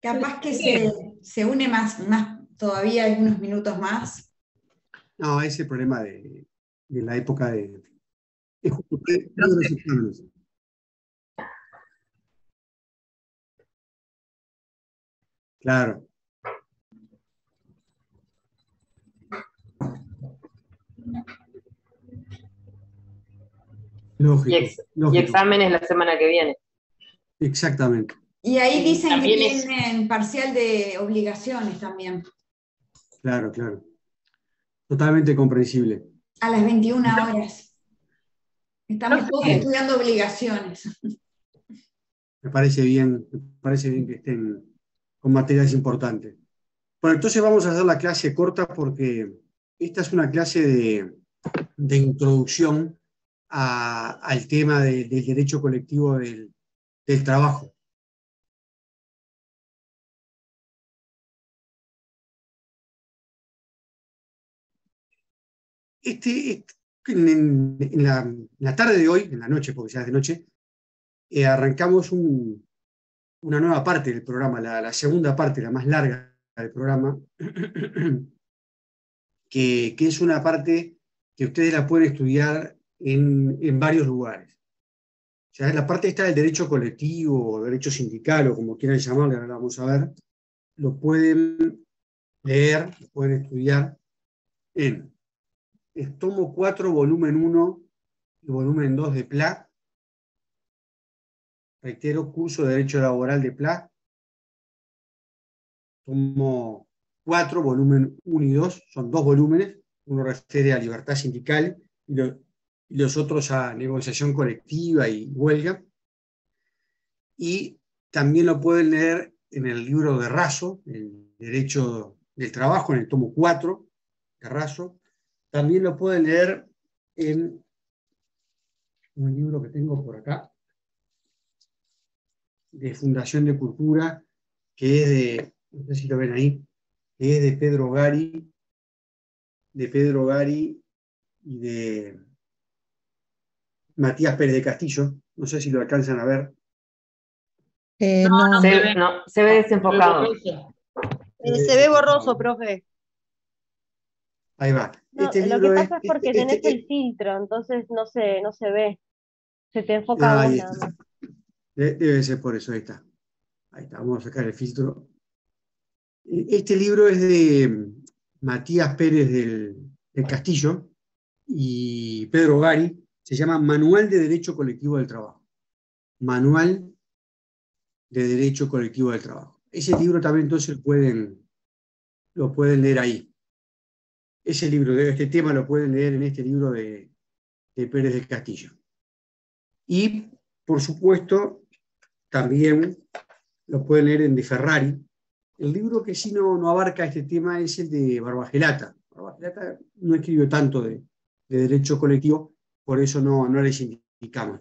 Capaz que se une más todavía algunos minutos más. No, ese es el problema de la época de... Es justo de los exámenes. Claro. Lógico, Y lógico. exámenes la semana que viene. Exactamente. Y ahí dicen que También tienen parcial de obligaciones también. Claro, claro. Totalmente comprensible. A las 21 horas. Estamos todos estudiando obligaciones. Me parece bien que estén con materias importantes. Bueno, entonces vamos a hacer la clase corta porque esta es una clase de introducción al tema del derecho colectivo del trabajo. En la tarde de hoy, en la noche, porque ya es de noche, arrancamos una nueva parte del programa, la segunda parte, la más larga del programa, que es una parte que ustedes la pueden estudiar en varios lugares. O sea, la parte esta del derecho colectivo, o derecho sindical, o como quieran llamarlo, ahora la vamos a ver, lo pueden leer, lo pueden estudiar en el tomo 4, volumen 1 y volumen 2 de PLA. Reitero, curso de Derecho Laboral de PLA, tomo 4, volumen 1 y 2, son 2 volúmenes, uno refiere a libertad sindical y los otros a negociación colectiva y huelga. Y también lo pueden leer en el libro de Raso, el Derecho del Trabajo, en el tomo 4 de Raso. También lo pueden leer en un libro que tengo por acá, de Fundación de Cultura, que es de, no sé si lo ven ahí, que es de Pedro Gari y de Matías Pérez de Castillo. No sé si lo alcanzan a ver. No, Se ve desenfocado. se ve borroso, profe. Ahí va. No, lo que pasa es porque tenés el filtro, entonces no se ve. Se te enfoca a vos ahí nada está. más. Debe ser por eso, ahí está. Ahí está, vamos a sacar el filtro. Este libro es de Matías Pérez del Castillo y Pedro Gari. Se llama Manual de Derecho Colectivo del Trabajo. Manual de Derecho Colectivo del Trabajo. Ese libro también entonces lo pueden leer ahí. Ese libro, este tema lo pueden leer en este libro de Pérez del Castillo. Y, por supuesto, también lo pueden leer en de Ferrari. El libro que sí no abarca este tema es el de Barbagelata. Barbagelata no escribió tanto de derecho colectivo, por eso no les indicamos.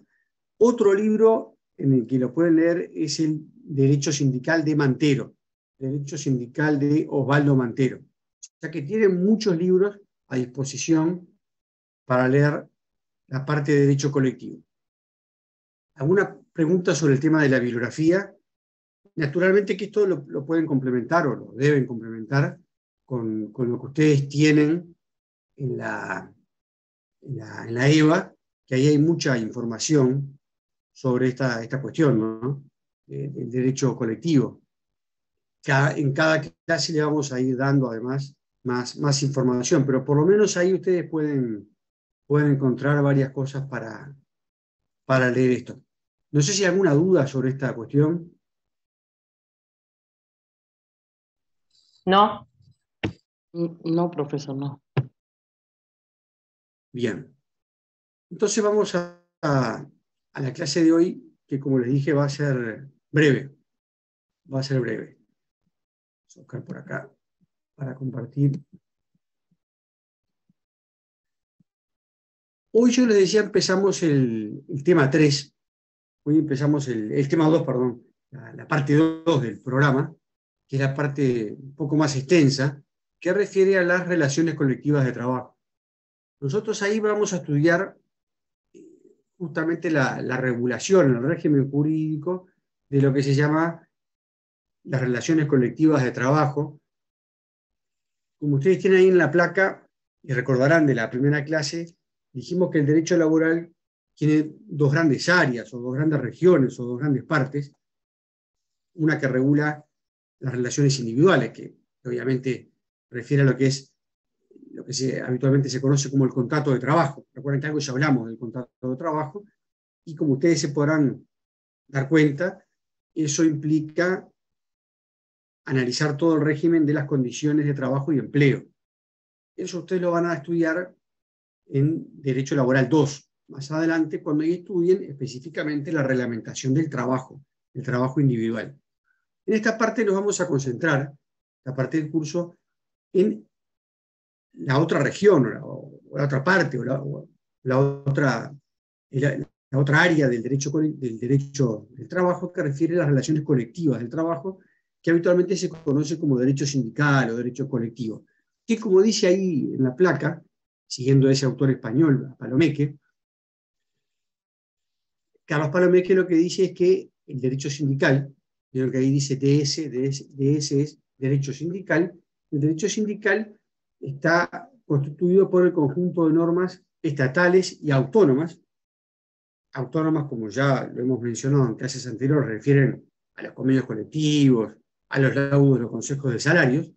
Otro libro en el que lo pueden leer es el Derecho Sindical de Mantero, Derecho Sindical de Osvaldo Mantero. O sea que tienen muchos libros a disposición para leer la parte de derecho colectivo. ¿Alguna pregunta sobre el tema de la bibliografía? Naturalmente que esto lo pueden complementar o lo deben complementar con lo que ustedes tienen en la EVA, que ahí hay mucha información sobre esta cuestión, ¿no? Del derecho colectivo. En cada clase le vamos a ir dando además más información, pero por lo menos ahí ustedes pueden encontrar varias cosas para leer esto. No sé si hay alguna duda sobre esta cuestión. No. No, profesor, no. Bien. Entonces vamos a la clase de hoy, que como les dije va a ser breve. Va a ser breve. Vamos a buscar por acá para compartir. Hoy yo les decía, empezamos el tema 3. Hoy empezamos el tema 2, perdón, la parte 2 del programa, que es la parte un poco más extensa, que refiere a las relaciones colectivas de trabajo. Nosotros ahí vamos a estudiar justamente la regulación, el régimen jurídico de lo que se llama las relaciones colectivas de trabajo. Como ustedes tienen ahí en la placa, y recordarán de la primera clase, dijimos que el derecho laboral tiene dos grandes áreas, o dos grandes regiones, o dos grandes partes. Una que regula las relaciones individuales, que obviamente refiere a lo que habitualmente se conoce como el contrato de trabajo. Recuerden que algo ya hablamos del contrato de trabajo, y como ustedes se podrán dar cuenta, eso implica analizar todo el régimen de las condiciones de trabajo y empleo. Eso ustedes lo van a estudiar en Derecho Laboral 2, más adelante, cuando estudien específicamente la reglamentación del trabajo, el trabajo individual. En esta parte nos vamos a concentrar, la parte del curso, en la otra región, o la otra parte, o la otra área del derecho del trabajo, que refiere a las relaciones colectivas del trabajo, que habitualmente se conoce como derecho sindical o derecho colectivo, que, como dice ahí en la placa, siguiendo a ese autor español, Palomeque, Carlos Palomeque lo que dice es que el derecho sindical, lo que ahí dice DS es derecho sindical, el derecho sindical está constituido por el conjunto de normas estatales y autónomas. Autónomas, como ya lo hemos mencionado en clases anteriores, refieren a los convenios colectivos, a los laudos de los consejos de salarios,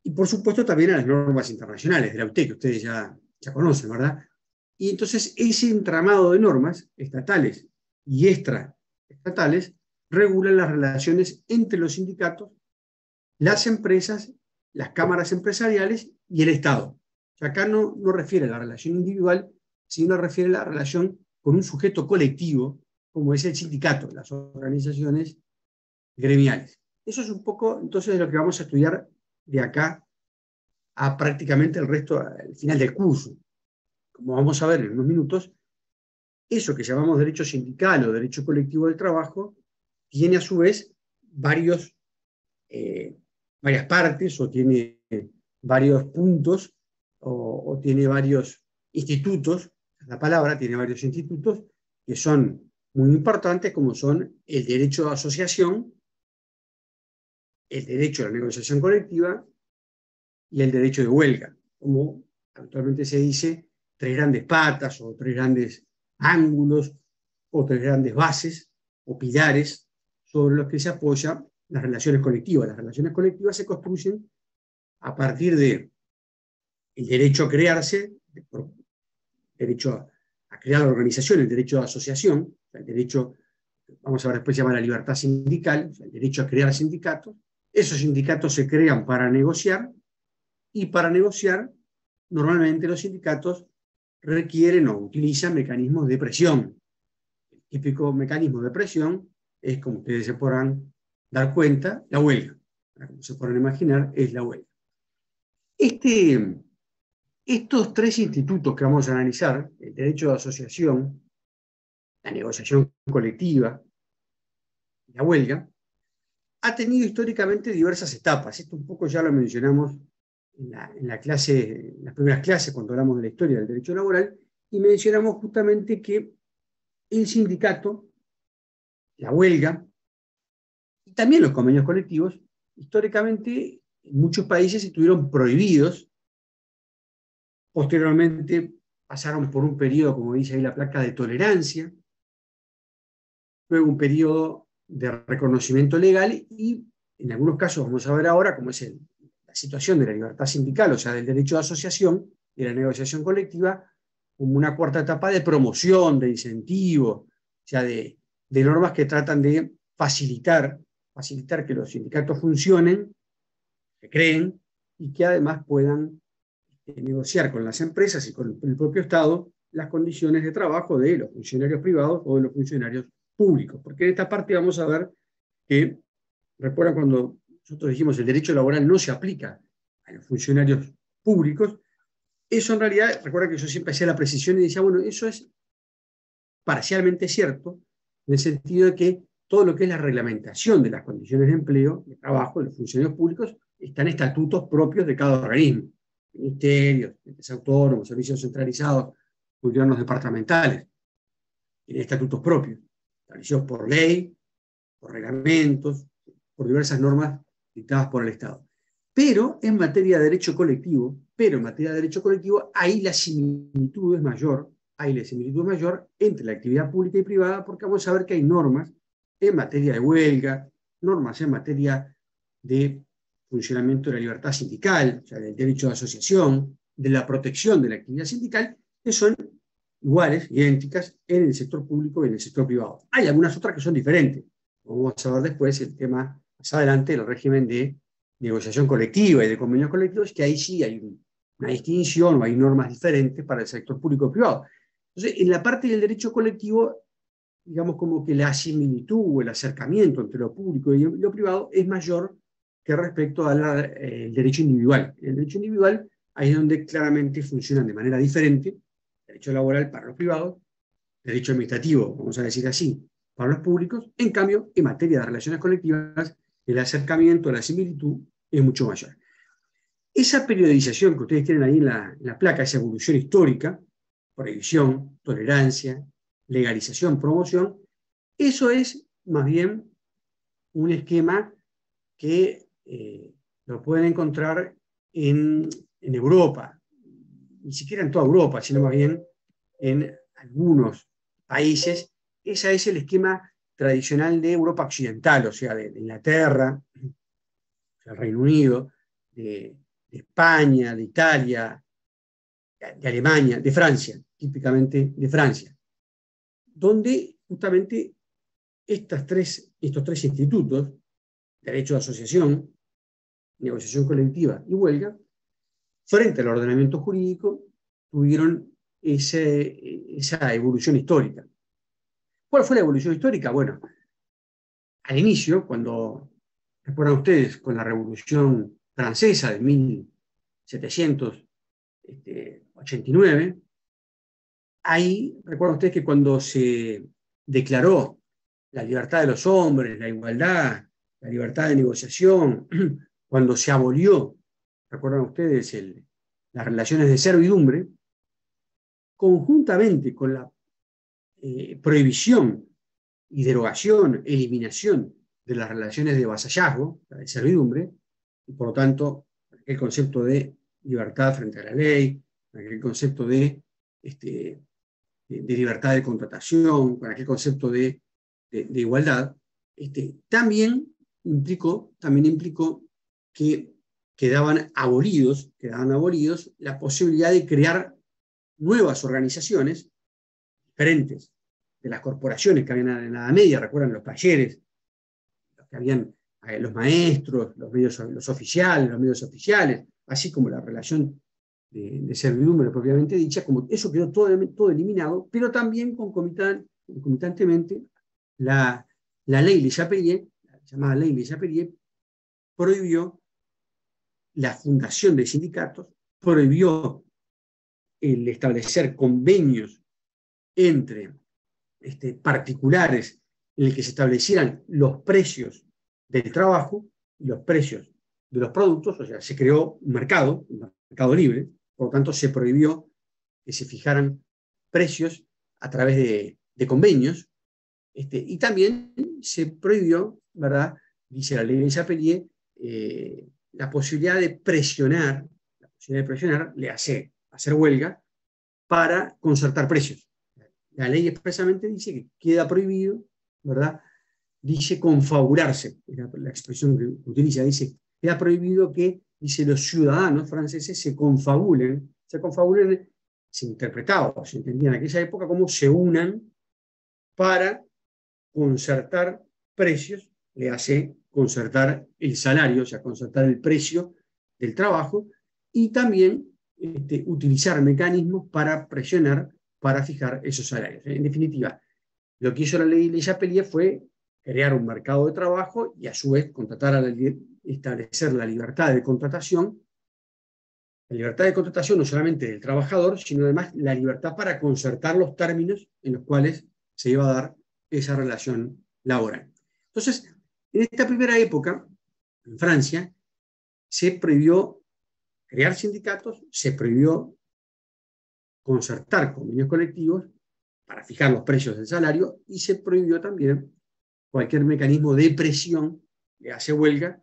y por supuesto también a las normas internacionales de la UTE, que ustedes ya conocen, ¿verdad? Y entonces ese entramado de normas estatales y extraestatales regulan las relaciones entre los sindicatos, las empresas, las cámaras empresariales y el Estado. O sea, acá no refiere a la relación individual, sino refiere a la relación con un sujeto colectivo, como es el sindicato, las organizaciones gremiales. Eso es un poco, entonces, de lo que vamos a estudiar de acá a prácticamente el resto, al final del curso. Como vamos a ver en unos minutos, eso que llamamos derecho sindical o derecho colectivo del trabajo tiene a su vez varias partes, o tiene varios puntos, o tiene varios institutos. La palabra tiene varios institutos que son muy importantes, como son el derecho de asociación, el derecho a la negociación colectiva y el derecho de huelga, como habitualmente se dice, tres grandes patas o tres grandes ángulos o tres grandes bases o pilares sobre los que se apoyan las relaciones colectivas. Las relaciones colectivas se construyen a partir del derecho a crearse, derecho a crear la organización, el derecho de asociación, el derecho, vamos a ver después, se llama la libertad sindical, el derecho a crear sindicatos. Esos sindicatos se crean para negociar, y para negociar normalmente los sindicatos requieren o utilizan mecanismos de presión. El típico mecanismo de presión es, como ustedes se podrán dar cuenta, la huelga. Como se podrán imaginar, es la huelga. Estos tres institutos que vamos a analizar, el derecho de asociación, la negociación colectiva y la huelga, ha tenido históricamente diversas etapas. Esto un poco ya lo mencionamos en las primeras clases, cuando hablamos de la historia del derecho laboral, y mencionamos justamente que el sindicato, la huelga, y también los convenios colectivos, históricamente en muchos países estuvieron prohibidos. Posteriormente pasaron por un periodo, como dice ahí la placa, de tolerancia, luego un periodo de reconocimiento legal, y en algunos casos, vamos a ver ahora, como es la situación de la libertad sindical, o sea, del derecho de asociación y la negociación colectiva, como una cuarta etapa de promoción, de incentivo, o sea, de normas que tratan de facilitar que los sindicatos funcionen, que creen, y que además puedan negociar con las empresas y con el propio Estado las condiciones de trabajo de los funcionarios privados o de los funcionarios públicos. Porque en esta parte vamos a ver que, recuerdan cuando nosotros dijimos el derecho laboral no se aplica a los funcionarios públicos, eso en realidad, recuerda que yo siempre hacía la precisión y decía, bueno, eso es parcialmente cierto, en el sentido de que todo lo que es la reglamentación de las condiciones de empleo, de trabajo de los funcionarios públicos, están estatutos propios de cada organismo, ministerios, entes autónomos, servicios centralizados, gobiernos departamentales. tiene estatutos propios, establecidos por ley, por reglamentos, por diversas normas dictadas por el Estado. Pero en materia de derecho colectivo, ahí la similitud es mayor, entre la actividad pública y privada, porque vamos a ver que hay normas en materia de huelga, normas en materia de funcionamiento de la libertad sindical, o sea, del derecho de asociación, de la protección de la actividad sindical, que son iguales, idénticas, en el sector público y en el sector privado. Hay algunas otras que son diferentes. Vamos a ver después el tema, más adelante, el régimen de negociación colectiva y de convenios colectivos, que ahí sí hay una distinción o hay normas diferentes para el sector público y privado. Entonces, en la parte del derecho colectivo, digamos como que la similitud o el acercamiento entre lo público y lo privado es mayor que respecto al derecho individual. En el derecho individual, ahí es donde claramente funcionan de manera diferente, derecho laboral para los privados, derecho administrativo, vamos a decir así, para los públicos. En cambio, en materia de relaciones colectivas, el acercamiento, la similitud es mucho mayor. Esa periodización que ustedes tienen ahí en la placa, esa evolución histórica, prohibición, tolerancia, legalización, promoción, eso es más bien un esquema que lo pueden encontrar en Europa, ni siquiera en toda Europa, sino más bien en algunos países. Ese es el esquema tradicional de Europa occidental, o sea, de Inglaterra, o sea, el Reino Unido, de España, de Italia, de Alemania, de Francia, típicamente de Francia, donde justamente estos tres institutos, derecho de asociación, negociación colectiva y huelga, frente al ordenamiento jurídico, tuvieron esa evolución histórica. ¿Cuál fue la evolución histórica? Bueno, al inicio, cuando, recuerdan ustedes, con la Revolución Francesa de 1789, ahí, recuerdan ustedes que cuando se declaró la libertad de los hombres, la igualdad, la libertad de negociación, cuando se abolió, recuerdan ustedes, las relaciones de servidumbre, conjuntamente con la prohibición y derogación, eliminación de las relaciones de vasallazgo, de servidumbre, y por lo tanto, el concepto de libertad frente a la ley, el concepto de libertad de contratación, con aquel concepto de igualdad, también implicó que quedaban abolidos la posibilidad de crear nuevas organizaciones diferentes de las corporaciones que habían en la Edad Media. Recuerdan los talleres, los que habían los maestros, los oficiales, los medios oficiales, así como la relación de servidumbre propiamente dicha, como eso quedó todo eliminado, pero también concomitantemente la ley Le Chapelier, la llamada ley Le Chapelier, prohibió la fundación de sindicatos, prohibió el establecer convenios entre particulares en el que se establecieran los precios del trabajo y los precios de los productos. O sea, se creó un mercado libre, por lo tanto se prohibió que se fijaran precios a través de convenios, y también se prohibió, ¿verdad?, dice la ley de Chapelier, la posibilidad de presionar, le hace hacer huelga para concertar precios. La ley expresamente dice que queda prohibido, ¿verdad? Dice confabullarse, es la expresión que utiliza, dice, queda prohibido que, dice, los ciudadanos franceses se confabulen, se interpretaba, se entendía en aquella época como se unan para concertar precios, le hace concertar el salario, o sea, concertar el precio del trabajo, y también utilizar mecanismos para presionar, para fijar esos salarios. En definitiva, lo que hizo la ley Le Chapelier fue crear un mercado de trabajo y a su vez establecer la libertad de contratación. La libertad de contratación no solamente del trabajador, sino además la libertad para concertar los términos en los cuales se iba a dar esa relación laboral. Entonces, en esta primera época, en Francia, se prohibió crear sindicatos, se prohibió concertar convenios colectivos, para fijar los precios del salario, y se prohibió también cualquier mecanismo de presión, que hace huelga,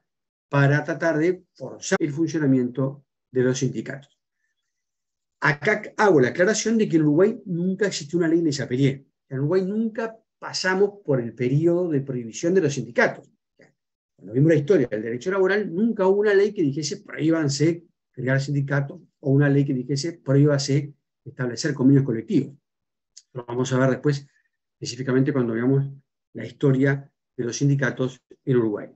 para tratar de forzar el funcionamiento de los sindicatos. Acá hago la aclaración de que en Uruguay nunca existió una ley de Chapelier. En Uruguay nunca pasamos por el periodo de prohibición de los sindicatos. Cuando vimos la historia del derecho laboral, nunca hubo una ley que dijese prohíbanse crear sindicatos o una ley que dijese prohíbase establecer convenios colectivos. Lo vamos a ver después, específicamente cuando veamos la historia de los sindicatos en Uruguay.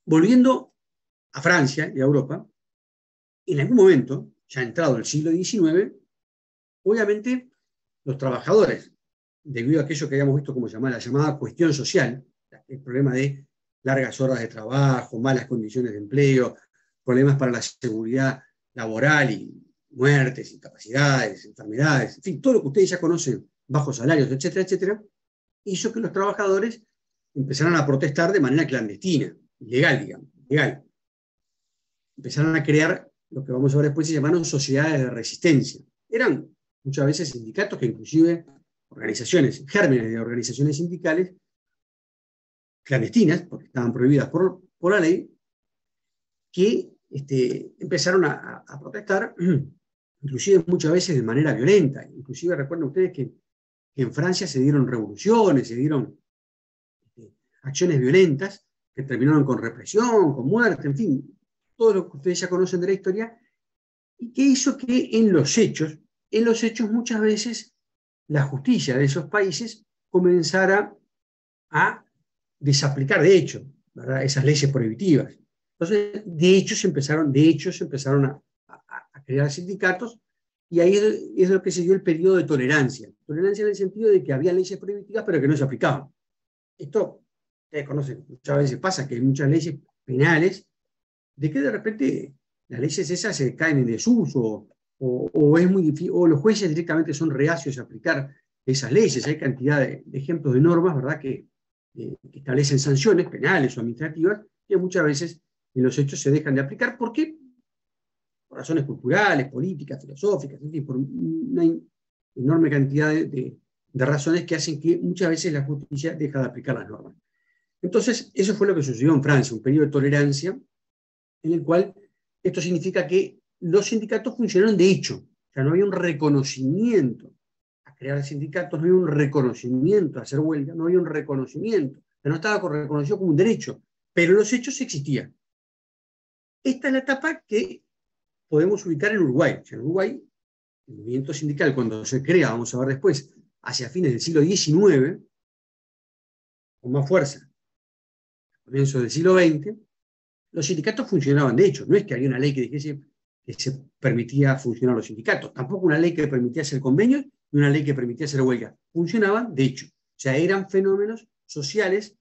Volviendo a Francia y a Europa, en algún momento, ya entrado el siglo XIX, obviamente los trabajadores, debido a aquello que habíamos visto como la llamada cuestión social, el problema de largas horas de trabajo, malas condiciones de empleo, problemas para la seguridad laboral y muertes, incapacidades, enfermedades, en fin, todo lo que ustedes ya conocen, bajos salarios, etcétera, etcétera, hizo que los trabajadores empezaran a protestar de manera clandestina, ilegal, digamos, ilegal. Empezaron a crear lo que vamos a ver después se llamaron sociedades de resistencia. Eran muchas veces sindicatos que inclusive organizaciones, gérmenes de organizaciones sindicales clandestinas, porque estaban prohibidas por la ley, que empezaron a protestar, inclusive muchas veces de manera violenta. Inclusive recuerden ustedes que en Francia se dieron revoluciones, se dieron acciones violentas que terminaron con represión, con muerte, en fin, todo lo que ustedes ya conocen de la historia, y que hizo que en los hechos muchas veces la justicia de esos países comenzara a desaplicar de hecho, ¿verdad?, esas leyes prohibitivas. Entonces, de hecho se empezaron a crear sindicatos, y ahí es lo que se dio el periodo de tolerancia. Tolerancia en el sentido de que había leyes prohibitivas pero que no se aplicaban. Esto, ustedes conocen, muchas veces pasa que hay muchas leyes penales de que de repente las leyes esas se caen en desuso, o es muy difícil, o los jueces directamente son reacios a aplicar esas leyes. Hay cantidad de ejemplos de normas, ¿verdad?, que establecen sanciones penales o administrativas, que muchas veces en los hechos se dejan de aplicar. ¿Por qué? Por razones culturales, políticas, filosóficas, en fin, por una enorme cantidad de razones que hacen que muchas veces la justicia deja de aplicar las normas. Entonces, eso fue lo que sucedió en Francia, un periodo de tolerancia en el cual esto significa que los sindicatos funcionaron de hecho. O sea, no había un reconocimiento a crear sindicatos, no había un reconocimiento a hacer huelga, no había un reconocimiento, no estaba reconocido como un derecho, pero los hechos existían. Esta es la etapa que podemos ubicar en Uruguay. O sea, en Uruguay, el movimiento sindical, cuando se crea, vamos a ver después, hacia fines del siglo XIX, con más fuerza, a comienzos del siglo XX, los sindicatos funcionaban de hecho. No es que había una ley que dijese que se permitía funcionar los sindicatos, tampoco una ley que permitía hacer convenios y una ley que permitía hacer huelga. Funcionaban de hecho. O sea, eran fenómenos sociales,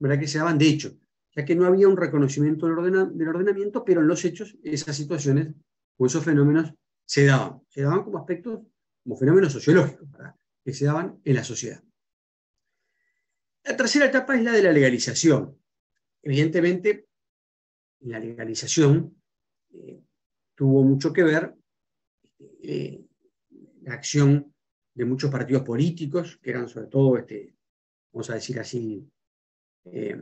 ¿verdad?, que se daban de hecho, ya que no había un reconocimiento del ordenamiento, pero en los hechos esas situaciones o esos fenómenos se daban como aspectos, como fenómenos sociológicos, ¿verdad?, que se daban en la sociedad. La tercera etapa es la de la legalización. Evidentemente, la legalización tuvo mucho que ver la acción de muchos partidos políticos, que eran sobre todo, vamos a decir así,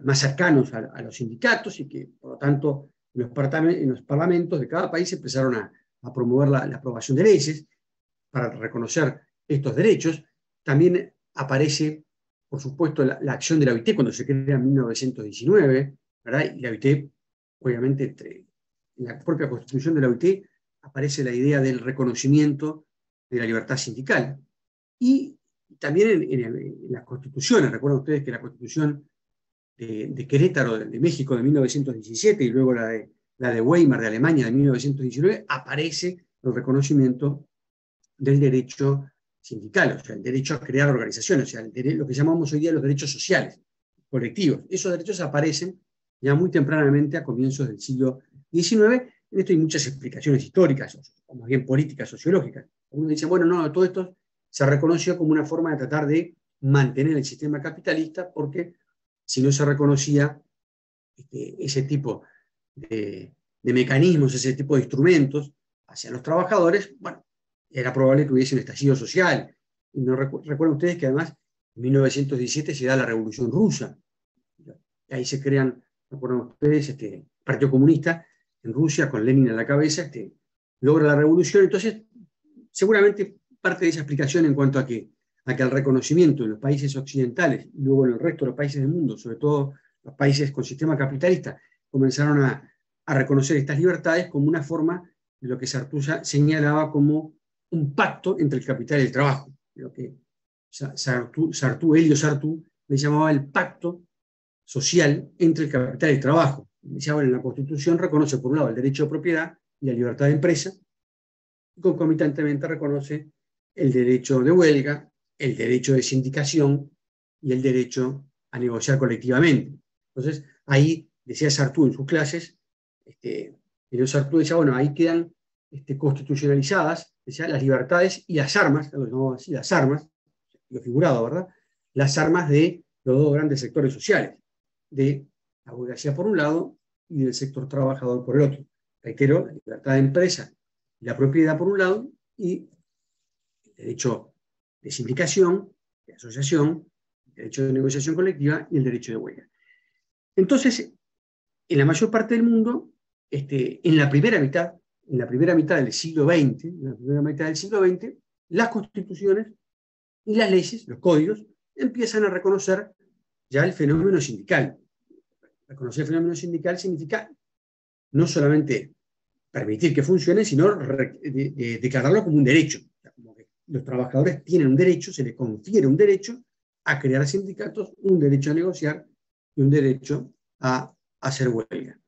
más cercanos a los sindicatos, y que, por lo tanto, en los parlamentos de cada país empezaron a promover la aprobación de leyes para reconocer estos derechos. También aparece, por supuesto, la acción de la OIT cuando se crea en 1919, ¿verdad? Y la OIT, obviamente, en la propia constitución de la OIT aparece la idea del reconocimiento de la libertad sindical. Y también en las constituciones, recuerdan ustedes que la constitución de Querétaro, de México, de 1917, y luego la de Weimar, de Alemania, de 1919, aparece el reconocimiento del derecho sindical, o sea, el derecho a crear organizaciones, o sea, lo que llamamos hoy día los derechos sociales, colectivos. Esos derechos aparecen ya muy tempranamente a comienzos del siglo XIX. En esto hay muchas explicaciones históricas, o más bien políticas, sociológicas. Algunos dicen, bueno, no, todo esto se reconoció como una forma de tratar de mantener el sistema capitalista, porque si no se reconocía ese tipo de mecanismos, ese tipo de instrumentos hacia los trabajadores, bueno, era probable que hubiese un estallido social. Y no recuerdan ustedes que además en 1917 se da la Revolución Rusa. Y ahí se crean, recuerdan ustedes, el Partido Comunista en Rusia, con Lenin a la cabeza, logra la revolución. Entonces, seguramente parte de esa explicación en cuanto a que el reconocimiento en los países occidentales y luego en el resto de los países del mundo, sobre todo los países con sistema capitalista, comenzaron a reconocer estas libertades como una forma de lo que Sartre señalaba como un pacto entre el capital y el trabajo, lo que Elio Sartre le llamaba el pacto social entre el capital y el trabajo. Decía, en la Constitución reconoce por un lado el derecho de propiedad y la libertad de empresa, y concomitantemente reconoce el derecho de huelga, el derecho de sindicación y el derecho a negociar colectivamente. Entonces, ahí, decía Sartre en sus clases, Elio Sartre decía, bueno, ahí quedan constitucionalizadas, decía, las libertades y las armas, lo llamamos así, las armas, lo figurado, ¿verdad? Las armas de los dos grandes sectores sociales, de la burguesía por un lado y del sector trabajador por el otro. Reitero, la libertad de empresa y la propiedad por un lado, y el derecho de sindicación, de asociación, el derecho de negociación colectiva y el derecho de huelga. Entonces, en la mayor parte del mundo, en la primera mitad del siglo XX, las constituciones y las leyes, los códigos, empiezan a reconocer ya el fenómeno sindical. Reconocer el fenómeno sindical significa no solamente permitir que funcione, sino declararlo como un derecho. O sea, como que los trabajadores tienen un derecho, se les confiere un derecho a crear sindicatos, un derecho a negociar y un derecho a hacer huelga.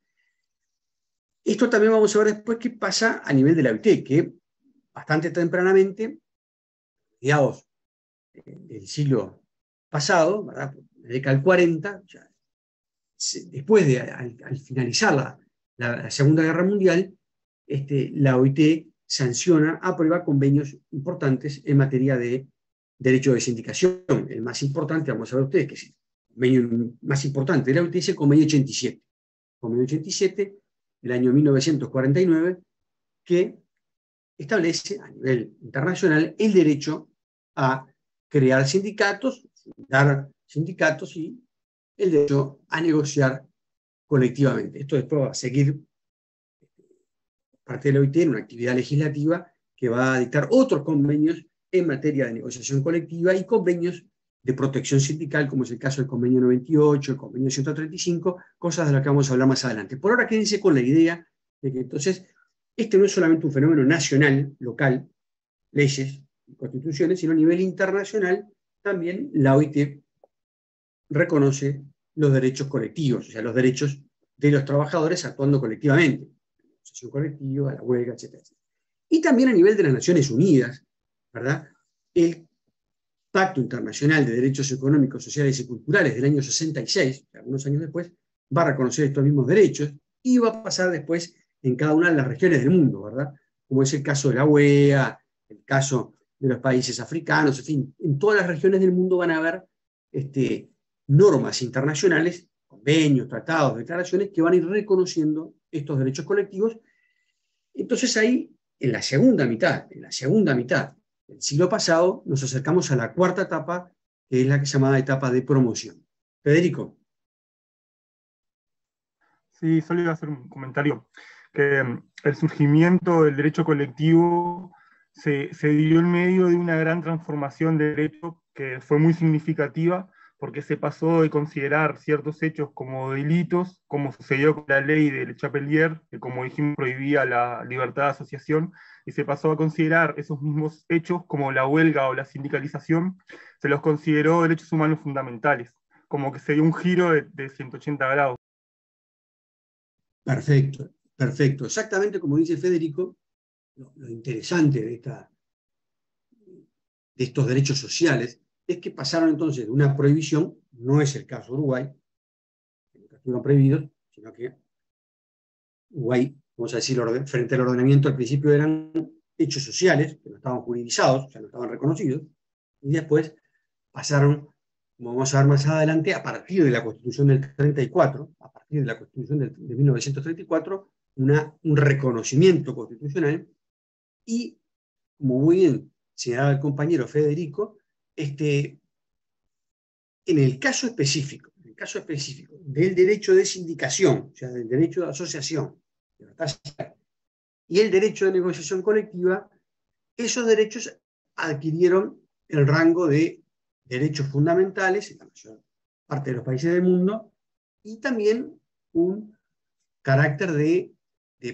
Esto también vamos a ver después qué pasa a nivel de la OIT, que bastante tempranamente, digamos, del siglo pasado, ¿verdad? En la década del 40, ya, después de al finalizar la Segunda Guerra Mundial, la OIT sanciona, aprueba convenios importantes en materia de derecho de sindicación. El más importante, vamos a ver ustedes, que es el convenio más importante de la OIT, es el convenio 87. Convenio 87 del año 1949, que establece a nivel internacional el derecho a crear sindicatos, fundar sindicatos y el derecho a negociar colectivamente. Esto después va a seguir parte de la OIT en una actividad legislativa que va a dictar otros convenios en materia de negociación colectiva y convenios de protección sindical, como es el caso del convenio 98, el convenio 135, cosas de las que vamos a hablar más adelante. Por ahora quédense con la idea de que entonces este no es solamente un fenómeno nacional, local, leyes y constituciones, sino a nivel internacional también la OIT reconoce los derechos colectivos, o sea, los derechos de los trabajadores actuando colectivamente, la negociación colectiva, la huelga, etc. Y también a nivel de las Naciones Unidas, ¿verdad? El Pacto Internacional de Derechos Económicos, Sociales y Culturales del año 66, algunos años después, va a reconocer estos mismos derechos y va a pasar después en cada una de las regiones del mundo, ¿verdad? Como es el caso de la UEA, el caso de los países africanos, en fin, en todas las regiones del mundo van a haber normas internacionales, convenios, tratados, declaraciones que van a ir reconociendo estos derechos colectivos. Entonces ahí, en la segunda mitad del siglo pasado, nos acercamos a la cuarta etapa, que es la llamada etapa de promoción. Federico. Sí, solo iba a hacer un comentario, que el surgimiento del derecho colectivo se dio en medio de una gran transformación de derecho que fue muy significativa, porque se pasó de considerar ciertos hechos como delitos, como sucedió con la ley del Chapelier, que como dijimos prohibía la libertad de asociación, y se pasó a considerar esos mismos hechos como la huelga o la sindicalización, se los consideró derechos humanos fundamentales, como que se dio un giro de 180 grados. Perfecto, perfecto. Exactamente como dice Federico, lo interesante de estos derechos sociales es que pasaron entonces de una prohibición, no es el caso de Uruguay, que nunca estuvieron prohibidos, sino que Uruguay, vamos a decir, frente al ordenamiento al principio eran hechos sociales, que no estaban juridizados, o sea, no estaban reconocidos, y después pasaron, como vamos a ver más adelante, a partir de la Constitución del 34, a partir de la Constitución de 1934, un reconocimiento constitucional, y como muy bien señalaba el compañero Federico, en el caso específico del derecho de sindicación, o sea, del derecho de asociación, y el derecho de negociación colectiva, esos derechos adquirieron el rango de derechos fundamentales en la mayor parte de los países del mundo, y también un carácter de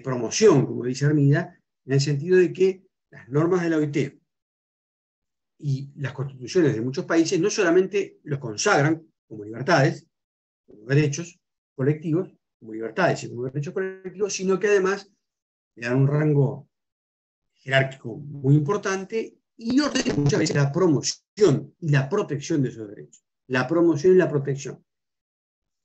promoción, como dice Armida, en el sentido de que las normas de la OIT y las constituciones de muchos países no solamente los consagran como libertades, como derechos colectivos, como libertades y como derechos colectivos, sino que además le dan un rango jerárquico muy importante y ordena muchas veces la promoción y la protección de esos derechos. La promoción y la protección.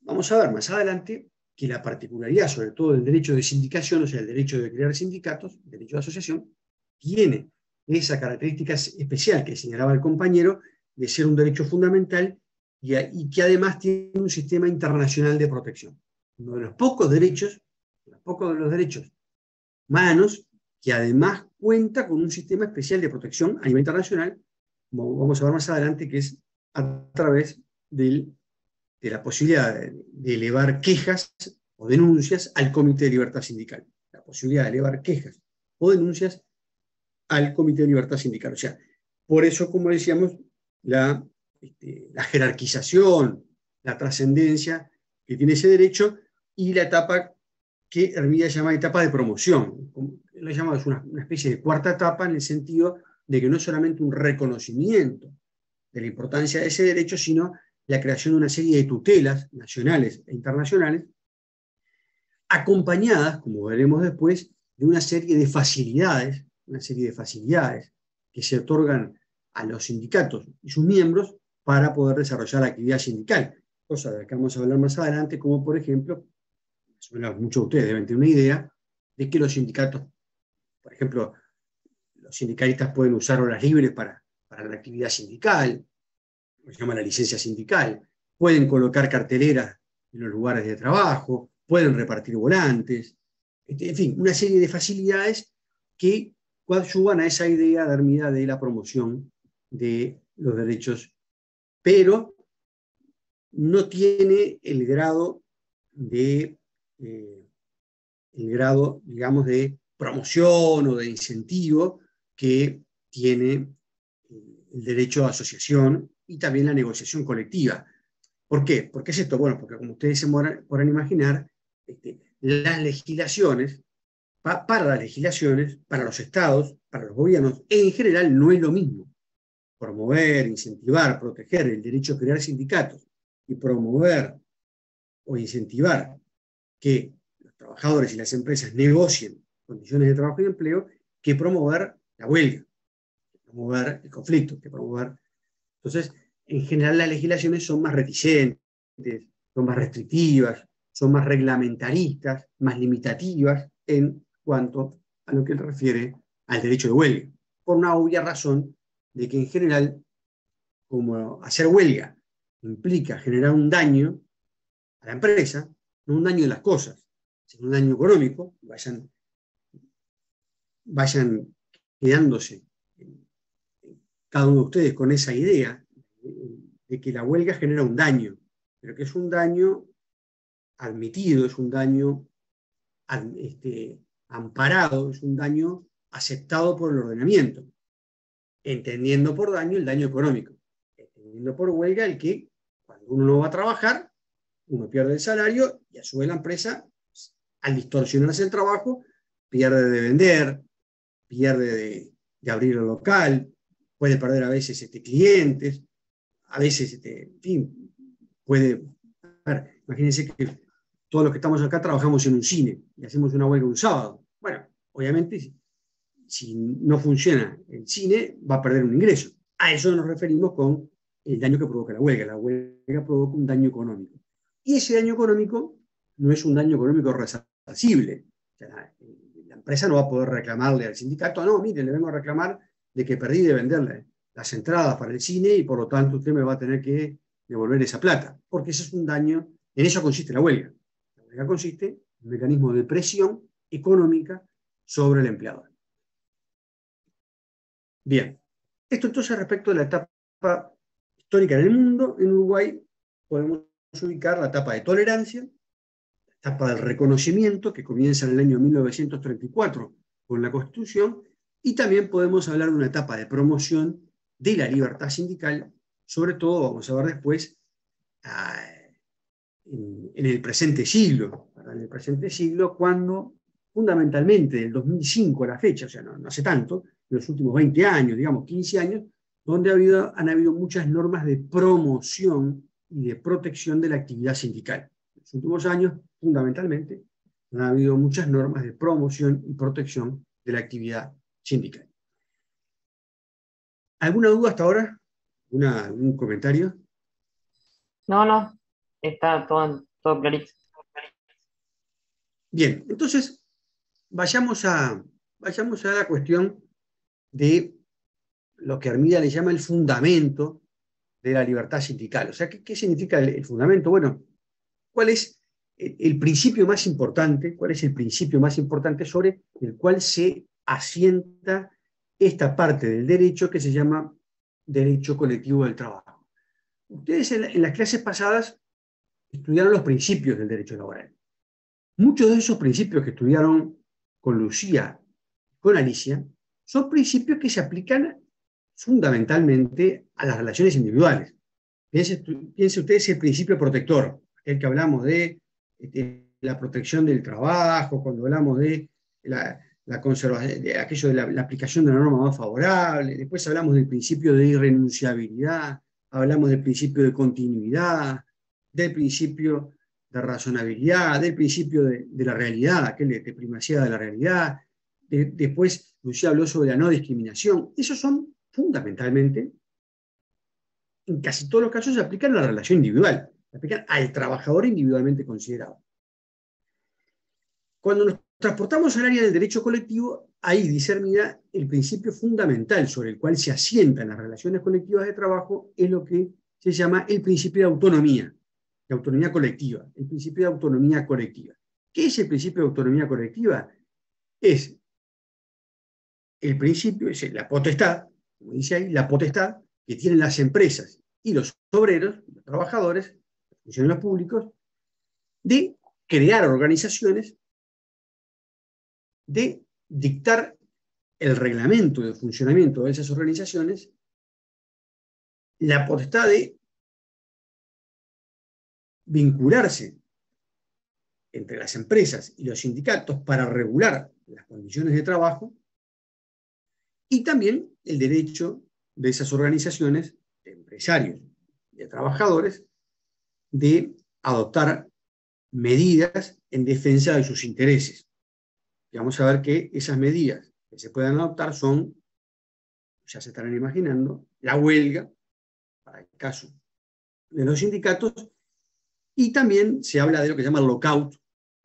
Vamos a ver más adelante que la particularidad, sobre todo del derecho de sindicación, o sea, el derecho de crear sindicatos, el derecho de asociación, tiene esa característica especial que señalaba el compañero de ser un derecho fundamental y que además tiene un sistema internacional de protección. Uno de los pocos derechos humanos que además cuenta con un sistema especial de protección a nivel internacional, como vamos a ver más adelante, que es a través de la posibilidad de elevar quejas o denuncias al Comité de Libertad Sindical. La posibilidad de elevar quejas o denuncias al Comité de Libertad Sindical. O sea, por eso, como decíamos, la jerarquización, la trascendencia que tiene ese derecho y la etapa que Hermida llama etapa de promoción. Lo llama es una especie de cuarta etapa, en el sentido de que no es solamente un reconocimiento de la importancia de ese derecho, sino la creación de una serie de tutelas nacionales e internacionales, acompañadas, como veremos después, de una serie de facilidades que se otorgan a los sindicatos y sus miembros para poder desarrollar la actividad sindical, cosa de la que vamos a hablar más adelante, como por ejemplo, muchos de ustedes deben tener una idea de que los sindicatos, por ejemplo, los sindicalistas pueden usar horas libres para la actividad sindical, lo que se llama la licencia sindical, pueden colocar carteleras en los lugares de trabajo, pueden repartir volantes, en fin, una serie de facilidades que coadyuvan a esa idea de Hermida de la promoción de los derechos, pero no tiene el grado, digamos, de promoción o de incentivo que tiene el derecho a asociación y también la negociación colectiva. ¿Por qué? ¿Por qué es esto? Bueno, porque como ustedes se podrán imaginar, las legislaciones, para las legislaciones, para los estados, para los gobiernos, en general no es lo mismo promover, incentivar, proteger el derecho a crear sindicatos y promover o incentivar que los trabajadores y las empresas negocien condiciones de trabajo y empleo, que promover la huelga, que promover el conflicto, que promover... Entonces, en general las legislaciones son más reticentes, son más restrictivas, son más reglamentaristas, más limitativas en cuanto a lo que refiere al derecho de huelga, por una obvia razón de que en general, como hacer huelga implica generar un daño a la empresa, no un daño de las cosas, sino un daño económico, vayan quedándose cada uno de ustedes con esa idea de que la huelga genera un daño, pero que es un daño admitido, es un daño amparado, es un daño aceptado por el ordenamiento, entendiendo por daño el daño económico, entendiendo por huelga el que cuando uno no va a trabajar, uno pierde el salario y a su vez la empresa, al distorsionarse el trabajo, pierde de vender, pierde de abrir el local, puede perder a veces clientes, a veces, en fin, puede... Imagínense que todos los que estamos acá trabajamos en un cine y hacemos una huelga un sábado. Bueno, obviamente, si no funciona el cine, va a perder un ingreso. A eso nos referimos con el daño que provoca la huelga. La huelga provoca un daño económico. Y ese daño económico no es un daño económico resarcible. O sea, la empresa no va a poder reclamarle al sindicato, no, mire, le vengo a reclamar de que perdí de venderle las entradas para el cine y por lo tanto usted me va a tener que devolver esa plata. Porque ese es un daño, en eso consiste la huelga. La huelga consiste en un mecanismo de presión económica sobre el empleador. Bien, esto entonces respecto de la etapa histórica en el mundo. En Uruguay podemos ubicar la etapa de tolerancia, la etapa del reconocimiento, que comienza en el año 1934 con la Constitución, y también podemos hablar de una etapa de promoción de la libertad sindical, sobre todo, vamos a ver después, en el presente siglo, ¿verdad? En el presente siglo, cuando fundamentalmente del 2005 a la fecha, o sea, no hace tanto, en los últimos 20 años, digamos 15 años, donde han habido muchas normas de promoción y de protección de la actividad sindical. En los últimos años, fundamentalmente, han habido muchas normas de promoción y protección de la actividad sindical. ¿Alguna duda hasta ahora? ¿Algún comentario? No, está todo clarito. Bien, entonces vayamos a la cuestión de lo que Hermida le llama el fundamento de la libertad sindical. O sea, ¿qué significa el fundamento? Bueno, ¿cuál es el principio más importante? ¿Cuál es el principio más importante sobre el cual se asienta esta parte del derecho que se llama derecho colectivo del trabajo? Ustedes en las clases pasadas estudiaron los principios del derecho laboral. Muchos de esos principios que estudiaron con Lucía, con Alicia, son principios que se aplican fundamentalmente a las relaciones individuales. Piense ustedes el principio protector, el que hablamos de la protección del trabajo, cuando hablamos de la conservación, de aquello de la aplicación de una norma más favorable. Después hablamos del principio de irrenunciabilidad, hablamos del principio de continuidad, del principio de razonabilidad, del principio de la realidad, aquel de primacía de la realidad. Después Lucía habló sobre la no discriminación. Esos son fundamentalmente, en casi todos los casos, se aplican a la relación individual, se aplican al trabajador individualmente considerado. Cuando nos transportamos al área del derecho colectivo, ahí dice Hermida, el principio fundamental sobre el cual se asientan las relaciones colectivas de trabajo es lo que se llama el principio de autonomía colectiva, el principio de autonomía colectiva. ¿Qué es el principio de autonomía colectiva? Es el principio, es la potestad, como dice ahí, la potestad que tienen las empresas y los obreros, los trabajadores, los funcionarios públicos, de crear organizaciones, de dictar el reglamento de funcionamiento de esas organizaciones, la potestad de vincularse entre las empresas y los sindicatos para regular las condiciones de trabajo, y también el derecho de esas organizaciones, de empresarios y de trabajadores, de adoptar medidas en defensa de sus intereses. Y vamos a ver que esas medidas que se puedan adoptar son, ya se estarán imaginando, la huelga, para el caso de los sindicatos, y también se habla de lo que se llama el lockout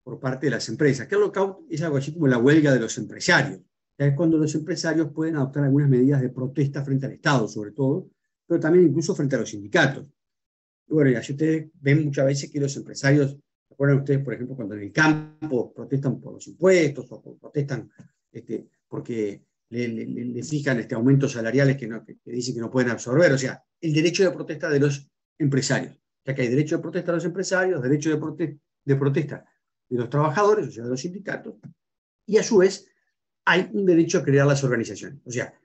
por parte de las empresas, que el lockout es algo así como la huelga de los empresarios. Es cuando los empresarios pueden adoptar algunas medidas de protesta frente al Estado, sobre todo, pero también incluso frente a los sindicatos. Y bueno, ya si ustedes ven muchas veces que los empresarios, ¿se acuerdan ustedes, por ejemplo, cuando en el campo protestan por los impuestos o protestan porque le fijan aumentos salariales que dicen que no pueden absorber? O sea, el derecho de protesta de los empresarios. Ya que hay derecho de protesta de los empresarios, derecho de protesta de los trabajadores, o sea, de los sindicatos, y a su vez hay un derecho a crear las organizaciones. O sea,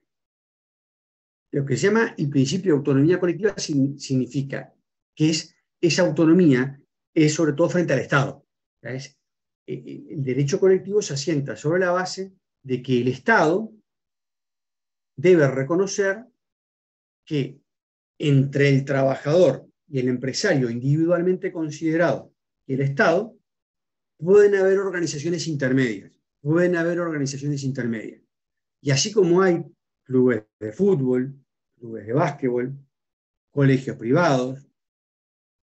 lo que se llama el principio de autonomía colectiva significa que esa autonomía es sobre todo frente al Estado. El derecho colectivo se asienta sobre la base de que el Estado debe reconocer que entre el trabajador y el empresario individualmente considerado y el Estado, pueden haber organizaciones intermedias. Y así como hay clubes de fútbol, clubes de básquetbol, colegios privados,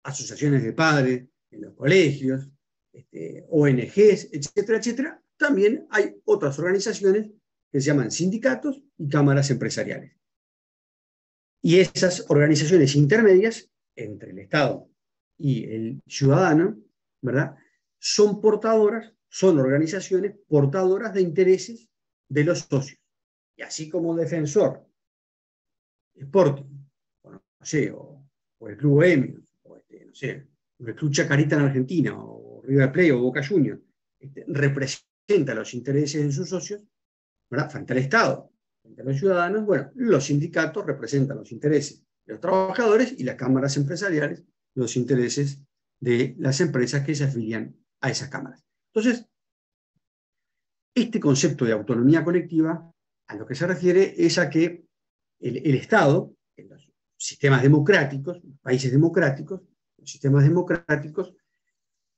asociaciones de padres en los colegios, ONGs, etcétera, etcétera, también hay otras organizaciones que se llaman sindicatos y cámaras empresariales. Y esas organizaciones intermedias entre el Estado y el ciudadano, ¿verdad?, son organizaciones portadoras de intereses de los socios. Y así como defensor Sporting, o, no sé, o el Club Bohemio, o no sé, el Club Chacarita en Argentina, o River Plate, o Boca Juniors, representa los intereses de sus socios, ¿verdad?, frente al Estado, frente a los ciudadanos. Bueno, los sindicatos representan los intereses de los trabajadores y las cámaras empresariales los intereses de las empresas que se afilian a esas cámaras. Entonces, este concepto de autonomía colectiva a lo que se refiere es a que el Estado, en los sistemas democráticos, los países democráticos, los sistemas democráticos,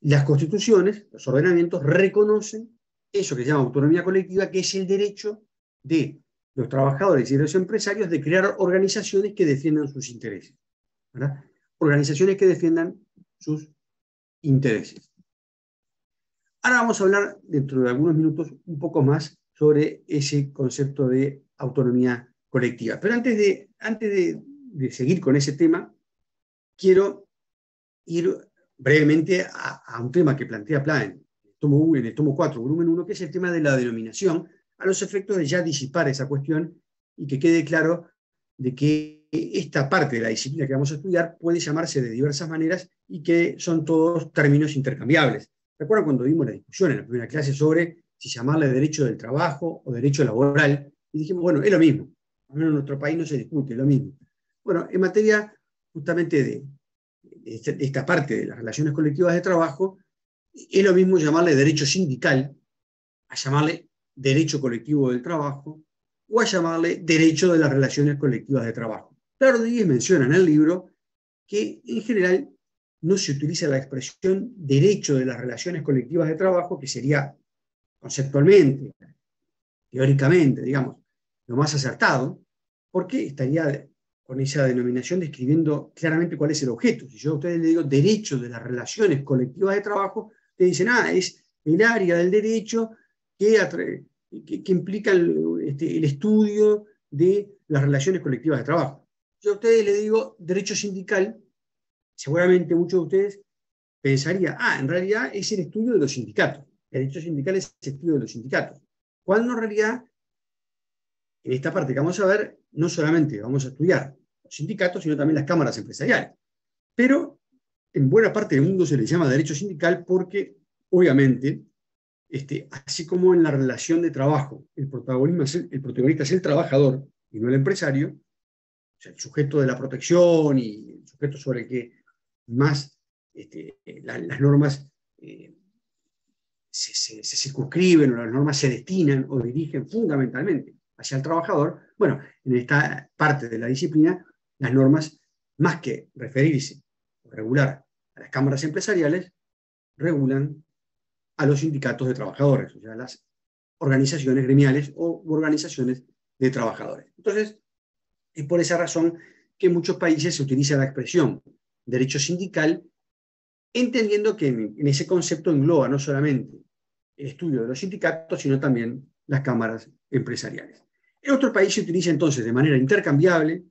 las constituciones, los ordenamientos reconocen eso que se llama autonomía colectiva, que es el derecho de los trabajadores y de los empresarios de crear organizaciones que defiendan sus intereses, ¿verdad? Organizaciones que defiendan sus intereses. Ahora vamos a hablar, dentro de algunos minutos, un poco más sobre ese concepto de autonomía colectiva. Pero antes de seguir con ese tema, quiero ir brevemente a un tema que plantea Pla en el tomo 4, volumen 1, que es el tema de la denominación, a los efectos de ya disipar esa cuestión y que quede claro de que esta parte de la disciplina que vamos a estudiar puede llamarse de diversas maneras y que son todos términos intercambiables. ¿Recuerdan cuando vimos la discusión en la primera clase sobre si llamarle derecho del trabajo o derecho laboral? Y dijimos, bueno, es lo mismo. Al menos en nuestro país no se discute, es lo mismo. Bueno, en materia justamente de esta parte de las relaciones colectivas de trabajo, es lo mismo llamarle derecho sindical, a llamarle derecho colectivo del trabajo, o a llamarle derecho de las relaciones colectivas de trabajo. Claro, Rodríguez menciona en el libro que en general no se utiliza la expresión derecho de las relaciones colectivas de trabajo, que sería conceptualmente, teóricamente, digamos, lo más acertado, porque estaría con esa denominación describiendo claramente cuál es el objeto. Si yo a ustedes les digo derecho de las relaciones colectivas de trabajo, ustedes dicen, es el área del derecho que implica el estudio de las relaciones colectivas de trabajo. Yo a ustedes les digo derecho sindical, seguramente muchos de ustedes pensarían, en realidad es el estudio de los sindicatos. El derecho sindical es el estudio de los sindicatos. Cuando en realidad, en esta parte que vamos a ver, no solamente vamos a estudiar los sindicatos, sino también las cámaras empresariales. Pero en buena parte del mundo se le llama derecho sindical porque, obviamente, así como en la relación de trabajo, el protagonista es el trabajador y no el empresario, o sea, el sujeto de la protección y el sujeto sobre el que más las normas se circunscriben o las normas se destinan o dirigen fundamentalmente hacia el trabajador. Bueno, en esta parte de la disciplina, las normas, más que referirse o regular a las cámaras empresariales, regulan a los sindicatos de trabajadores, o sea, las organizaciones gremiales o organizaciones de trabajadores. Entonces, es por esa razón que en muchos países se utiliza la expresión derecho sindical, entendiendo que en ese concepto engloba no solamente el estudio de los sindicatos, sino también las cámaras empresariales. En otros países se utiliza entonces de manera intercambiable,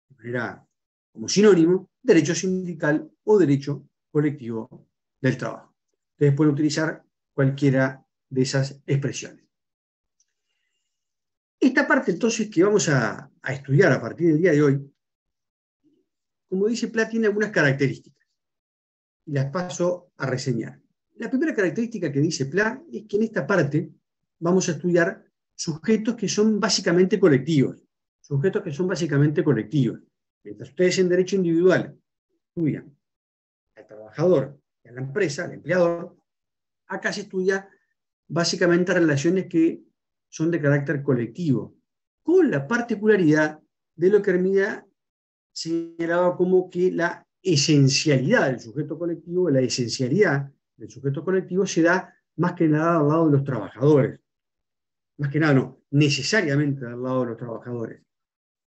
de manera como sinónimo, derecho sindical o derecho colectivo del trabajo. Ustedes pueden utilizar cualquiera de esas expresiones. Esta parte entonces que vamos a estudiar a partir del día de hoy, como dice Pla, tiene algunas características y las paso a reseñar. La primera característica que dice Pla es que en esta parte vamos a estudiar sujetos que son básicamente colectivos. Sujetos que son básicamente colectivos. Mientras ustedes en derecho individual estudian al trabajador y a la empresa, al empleador, acá se estudia básicamente relaciones que son de carácter colectivo, con la particularidad de lo que Hermida señalaba como que la esencialidad del sujeto colectivo, la esencialidad del sujeto colectivo se da más que nada al lado de los trabajadores. Más que nada, no, necesariamente al lado de los trabajadores.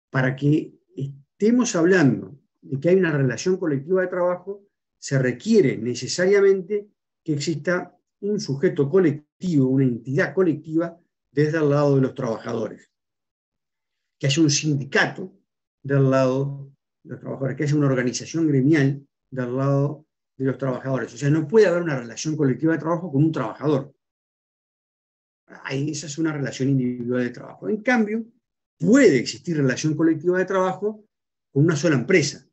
Para que estemos hablando de que hay una relación colectiva de trabajo, se requiere necesariamente que exista un sujeto colectivo, una entidad colectiva desde el lado de los trabajadores. Que haya un sindicato del lado de los trabajadores, que haya una organización gremial del lado de los trabajadores. O sea, no puede haber una relación colectiva de trabajo con un trabajador. Esa es una relación individual de trabajo. En cambio, puede existir relación colectiva de trabajo con una sola empresa.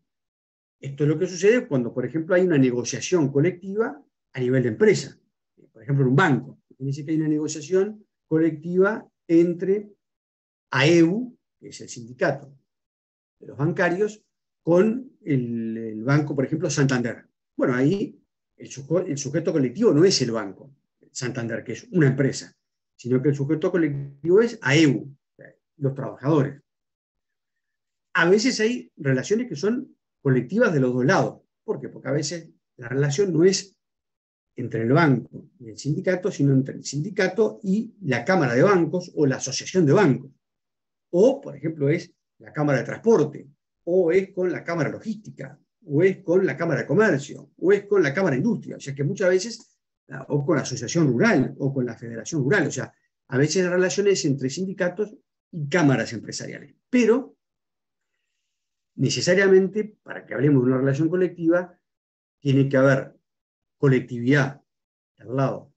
Esto es lo que sucede cuando, por ejemplo, hay una negociación colectiva a nivel de empresa. Por ejemplo, en un banco. Dice que hay una negociación colectiva entre AEU, que es el sindicato de los bancarios, con el banco, por ejemplo, Santander. Bueno, ahí el sujeto colectivo no es el banco, Santander, que es una empresa, sino que el sujeto colectivo es AEU, los trabajadores. A veces hay relaciones que son colectivas de los dos lados. ¿Por qué? Porque a veces la relación no es entre el banco y el sindicato, sino entre el sindicato y la Cámara de Bancos o la Asociación de Bancos. O, por ejemplo, es la Cámara de Transporte, o es con la Cámara Logística, o es con la Cámara de Comercio, o es con la Cámara de Industria. O sea que muchas veces, o con la Asociación Rural, o con la Federación Rural. O sea, a veces la relación es entre sindicatos y cámaras empresariales. Pero, necesariamente, para que hablemos de una relación colectiva, tiene que haber colectividad al lado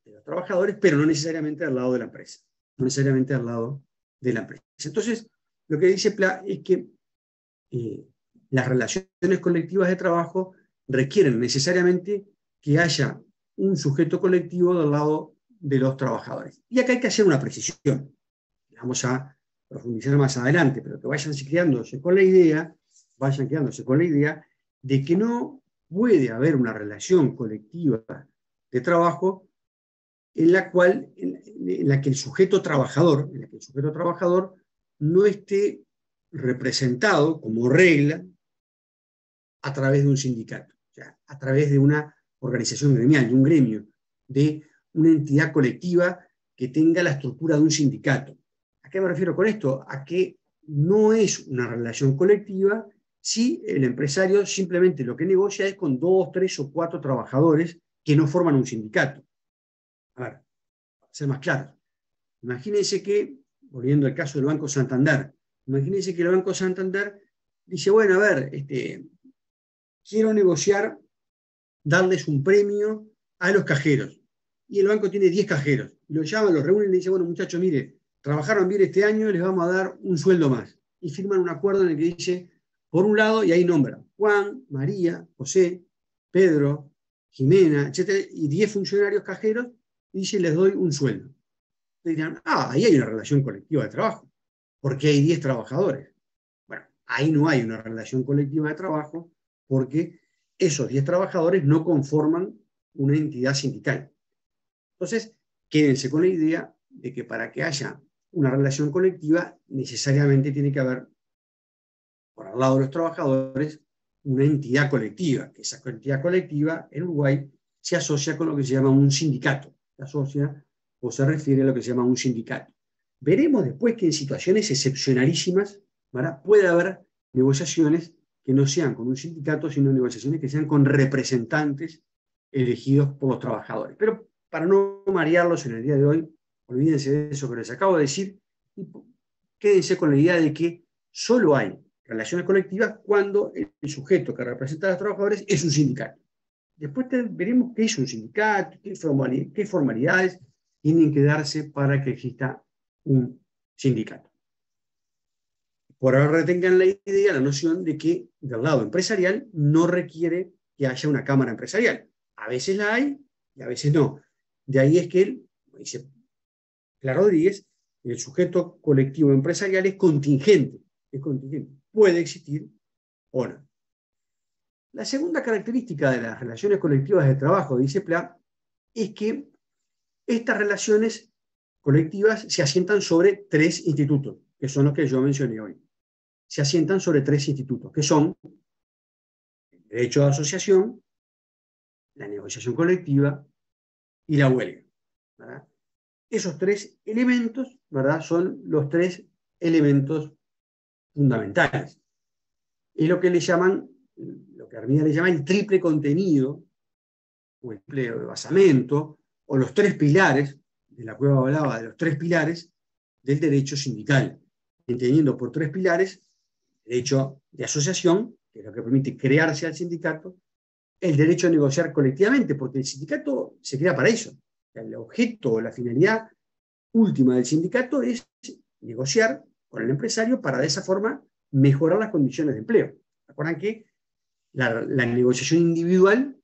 de los trabajadores, pero no necesariamente al lado de la empresa. No necesariamente al lado de la empresa. Entonces, lo que dice Pla es que las relaciones colectivas de trabajo requieren necesariamente que haya un sujeto colectivo del lado de los trabajadores. Y acá hay que hacer una precisión. Vamos a profundizar más adelante, pero que vayan quedándose con la idea de que no puede haber una relación colectiva de trabajo en la que el sujeto trabajador no esté representado como regla a través de un sindicato, o sea, a través de una organización gremial, de un gremio, de una entidad colectiva que tenga la estructura de un sindicato. ¿A qué me refiero con esto? A que no es una relación colectiva si el empresario simplemente lo que negocia es con 2, 3 o 4 trabajadores que no forman un sindicato. A ver, para ser más claro, imagínense que, volviendo al caso del Banco Santander, imagínense que el Banco Santander dice, bueno, a ver, quiero negociar, darles un premio a los cajeros. Y el banco tiene 10 cajeros. Y los llama, los reúnen y le dice, bueno, muchachos, mire, trabajaron bien este año, les vamos a dar un sueldo más. Y firman un acuerdo en el que dice, por un lado, y ahí nombran Juan, María, José, Pedro, Jimena, etc. Y 10 funcionarios cajeros, y dice, les doy un sueldo. Y dirán, ahí hay una relación colectiva de trabajo, porque hay 10 trabajadores. Bueno, ahí no hay una relación colectiva de trabajo, porque esos 10 trabajadores no conforman una entidad sindical. Entonces, quédense con la idea de que para que haya una relación colectiva, necesariamente tiene que haber, por al lado de los trabajadores, una entidad colectiva, que esa entidad colectiva en Uruguay se asocia con lo que se llama un sindicato, se asocia o se refiere a lo que se llama un sindicato. Veremos después que en situaciones excepcionalísimas, ¿verdad?, puede haber negociaciones que no sean con un sindicato, sino negociaciones que sean con representantes elegidos por los trabajadores. Pero para no marearlos en el día de hoy, olvídense de eso que les acabo de decir y quédense con la idea de que solo hay relaciones colectivas cuando el sujeto que representa a los trabajadores es un sindicato. Después veremos qué es un sindicato, qué formalidades tienen que darse para que exista un sindicato. Por ahora retengan la idea, la noción de que del lado empresarial no requiere que haya una cámara empresarial. A veces la hay y a veces no. De ahí es que él, dice Pla Rodríguez, el sujeto colectivo empresarial es contingente, puede existir o no. La segunda característica de las relaciones colectivas de trabajo, dice Pla, es que estas relaciones colectivas se asientan sobre 3 institutos, que son los que yo mencioné hoy. Se asientan sobre 3 institutos, que son el derecho de asociación, la negociación colectiva y la huelga, ¿verdad? Esos 3 elementos, ¿verdad?, son los 3 elementos fundamentales. Es lo que le llaman, lo que Armida le llama el triple contenido, o el triple basamento, o los 3 pilares, de la cueva hablaba de los 3 pilares del derecho sindical, entendiendo por 3 pilares el derecho de asociación, que es lo que permite crearse al sindicato, el derecho a negociar colectivamente, porque el sindicato se crea para eso. El objeto o la finalidad última del sindicato es negociar con el empresario para de esa forma mejorar las condiciones de empleo. Recuerdan que la negociación individual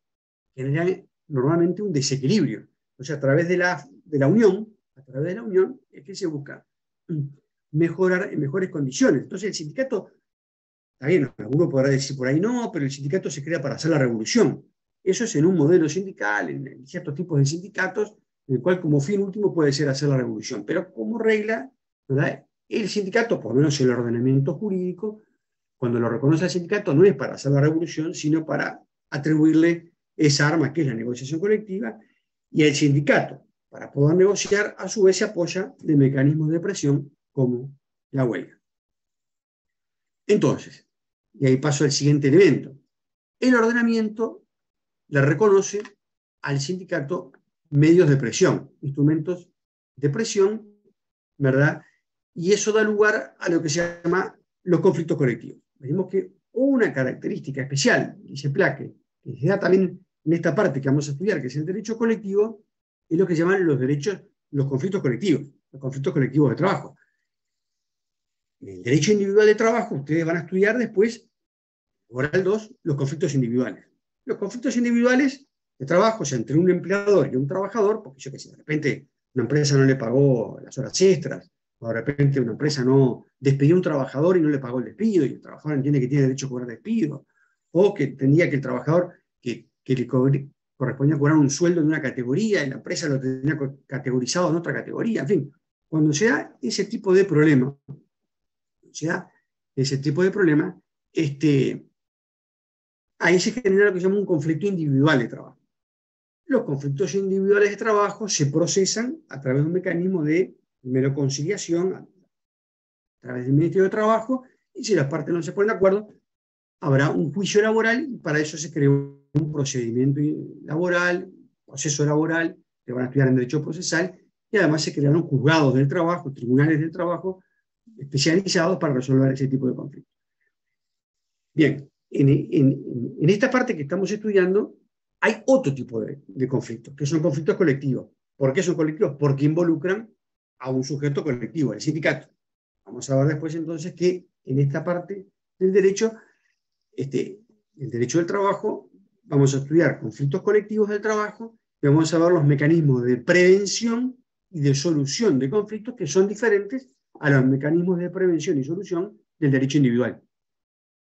genera normalmente un desequilibrio. Entonces, a través de la unión, es que se busca mejorar en mejores condiciones. Entonces, el sindicato, está bien, alguno podrá decir por ahí no, pero el sindicato se crea para hacer la revolución. Eso es en un modelo sindical, en ciertos tipos de sindicatos, en el cual como fin último puede ser hacer la revolución. Pero como regla, ¿verdad? El sindicato, por lo menos el ordenamiento jurídico, cuando lo reconoce el sindicato, no es para hacer la revolución, sino para atribuirle esa arma que es la negociación colectiva, y el sindicato, para poder negociar, a su vez se apoya de mecanismos de presión como la huelga. Entonces, y ahí paso al siguiente elemento. El ordenamiento le reconoce al sindicato medios de presión, instrumentos de presión, ¿verdad? Y eso da lugar a lo que se llama los conflictos colectivos. Vemos que una característica especial, dice Plaque, que se da también en esta parte que vamos a estudiar, que es el derecho colectivo, es lo que se llaman los conflictos colectivos de trabajo. En el derecho individual de trabajo, ustedes van a estudiar después, oral 2, los conflictos individuales. Los conflictos individuales de trabajo, o sea, entre un empleador y un trabajador, porque yo qué sé, de repente una empresa no le pagó las horas extras, o de repente una empresa no despidió a un trabajador y no le pagó el despido, y el trabajador entiende que tiene derecho a cobrar despido, o que entendía que el trabajador que le correspondía cobrar un sueldo de una categoría y la empresa lo tenía categorizado en otra categoría, en fin, cuando se da ese tipo de problema, ahí se genera lo que se llama un conflicto individual de trabajo. Los conflictos individuales de trabajo se procesan a través de un mecanismo de primero conciliación, a través del Ministerio de Trabajo, y si las partes no se ponen de acuerdo, habrá un juicio laboral, y para eso se creó un procedimiento laboral, proceso laboral, que van a estudiar en derecho procesal, y además se crearon juzgados del trabajo, tribunales del trabajo, especializados para resolver ese tipo de conflictos. Bien, en esta parte que estamos estudiando, hay otro tipo de conflictos, que son conflictos colectivos. ¿Por qué son colectivos? Porque involucran a un sujeto colectivo, el sindicato. Vamos a ver después entonces que en esta parte del derecho, el derecho del trabajo, vamos a estudiar conflictos colectivos del trabajo, y vamos a ver los mecanismos de prevención y de solución de conflictos que son diferentes a los mecanismos de prevención y solución del derecho individual.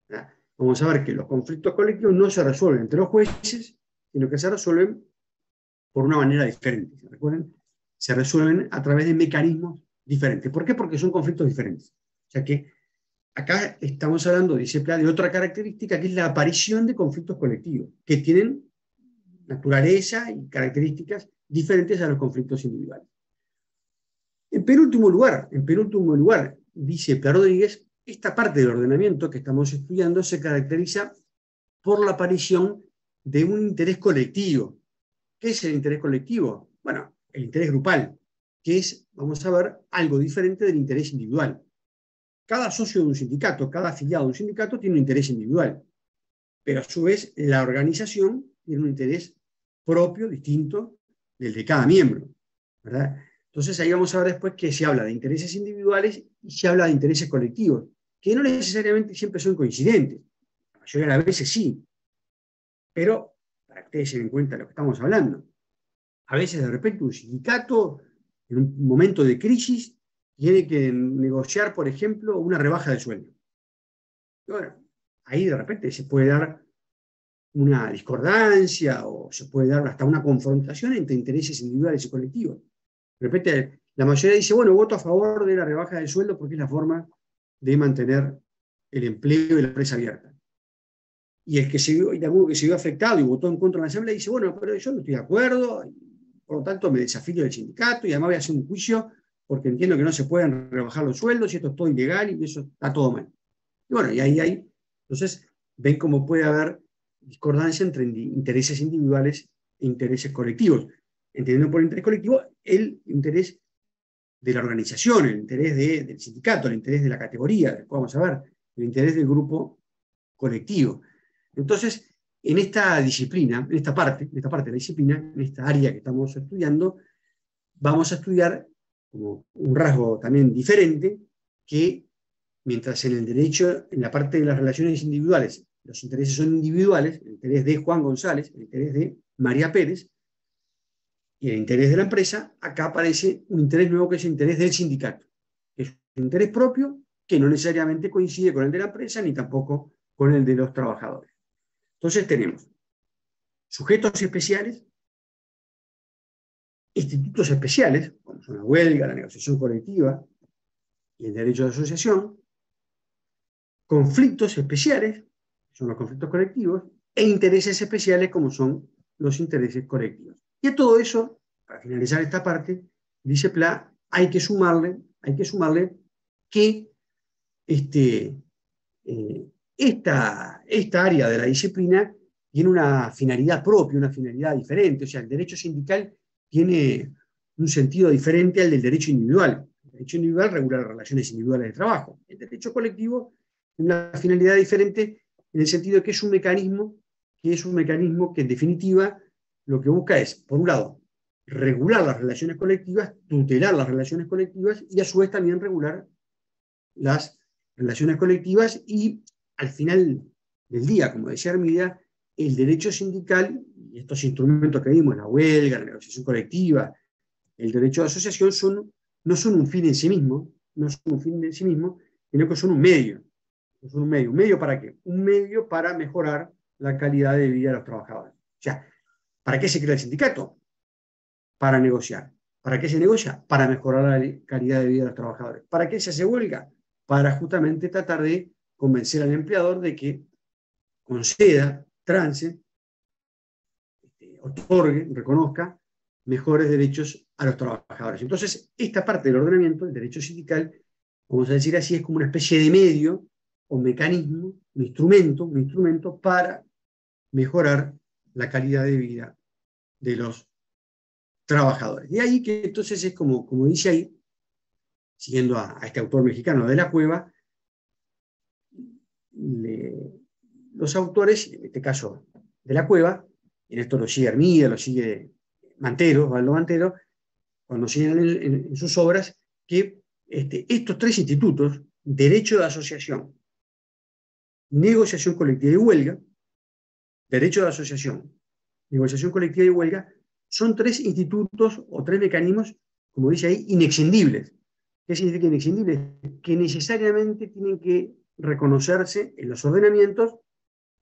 ¿Verdad? Vamos a ver que los conflictos colectivos no se resuelven entre los jueces, sino que se resuelven por una manera diferente. ¿Recuerden? Se resuelven a través de mecanismos diferentes. ¿Por qué? Porque son conflictos diferentes. O sea que acá estamos hablando, dice Pla, de otra característica, que es la aparición de conflictos colectivos, que tienen naturaleza y características diferentes a los conflictos individuales. En penúltimo lugar, dice Pla Rodríguez, esta parte del ordenamiento que estamos estudiando se caracteriza por la aparición de un interés colectivo. ¿Qué es el interés colectivo? Bueno, el interés grupal, que es, vamos a ver, algo diferente del interés individual. Cada socio de un sindicato, cada afiliado de un sindicato tiene un interés individual, pero a su vez la organización tiene un interés propio, distinto del de cada miembro, ¿verdad? Entonces ahí vamos a ver después que se habla de intereses individuales y se habla de intereses colectivos, que no necesariamente siempre son coincidentes. La mayoría de las veces sí, pero para que ustedes se den cuenta de lo que estamos hablando. A veces de repente un sindicato, en un momento de crisis, tiene que negociar, por ejemplo, una rebaja de sueldo. Y bueno, ahí de repente se puede dar una discordancia o se puede dar hasta una confrontación entre intereses individuales y colectivos. De repente la mayoría dice, bueno, voto a favor de la rebaja del sueldo porque es la forma de mantener el empleo y la empresa abierta. Y alguno que se vio afectado y votó en contra de la asamblea dice, bueno, pero yo no estoy de acuerdo, por lo tanto me desafío del sindicato y además voy a hacer un juicio porque entiendo que no se pueden rebajar los sueldos y esto es todo ilegal y eso está todo mal. Y bueno, y ahí hay, entonces, ven cómo puede haber discordancia entre intereses individuales e intereses colectivos. Entendiendo por interés colectivo el interés de la organización, el interés del sindicato, el interés de la categoría, vamos a ver, el interés del grupo colectivo. Entonces, en esta disciplina, en esta parte de la disciplina, en esta área que estamos estudiando, vamos a estudiar como un rasgo también diferente, que mientras en el derecho, en la parte de las relaciones individuales, los intereses son individuales, el interés de Juan González, el interés de María Pérez, y el interés de la empresa, acá aparece un interés nuevo que es el interés del sindicato, que es un interés propio que no necesariamente coincide con el de la empresa ni tampoco con el de los trabajadores. Entonces tenemos sujetos especiales, institutos especiales, como son la huelga, la negociación colectiva y el derecho de asociación, conflictos especiales, que son los conflictos colectivos, e intereses especiales, como son los intereses colectivos. Y a todo eso, para finalizar esta parte, dice Pla, hay que sumarle que esta área de la disciplina tiene una finalidad propia, una finalidad diferente. O sea, el derecho sindical tiene un sentido diferente al del derecho individual. El derecho individual regula las relaciones individuales de trabajo. El derecho colectivo tiene una finalidad diferente en el sentido de que es un mecanismo que en definitiva lo que busca es, por un lado, regular las relaciones colectivas, tutelar las relaciones colectivas y a su vez también regular las relaciones colectivas y al final del día, como decía Armida, el derecho sindical y estos instrumentos que vimos, la huelga, la negociación colectiva, el derecho de asociación no son un fin en sí mismo, sino que son un medio. ¿Un medio para qué? Un medio para mejorar la calidad de vida de los trabajadores. O sea, ¿para qué se crea el sindicato? Para negociar. ¿Para qué se negocia? Para mejorar la calidad de vida de los trabajadores. ¿Para qué se hace huelga? Para justamente tratar de convencer al empleador de que conceda, trance, otorgue, reconozca mejores derechos a los trabajadores. Entonces, esta parte del ordenamiento, el derecho sindical, vamos a decir así, es como una especie de medio o mecanismo, un instrumento para mejorar la calidad de vida de los trabajadores. De ahí que entonces es como dice ahí, siguiendo a este autor mexicano de la Cueva, los autores, en este caso de la Cueva, en esto lo sigue Armida, lo sigue Mantero, Valdo Mantero, cuando señalan en sus obras que estos tres institutos, derecho de asociación, negociación colectiva y huelga, derecho de asociación, negociación colectiva y huelga, son tres institutos o tres mecanismos, como dice ahí, inexcindibles. ¿Qué significa inexcindibles? Que necesariamente tienen que reconocerse en los ordenamientos,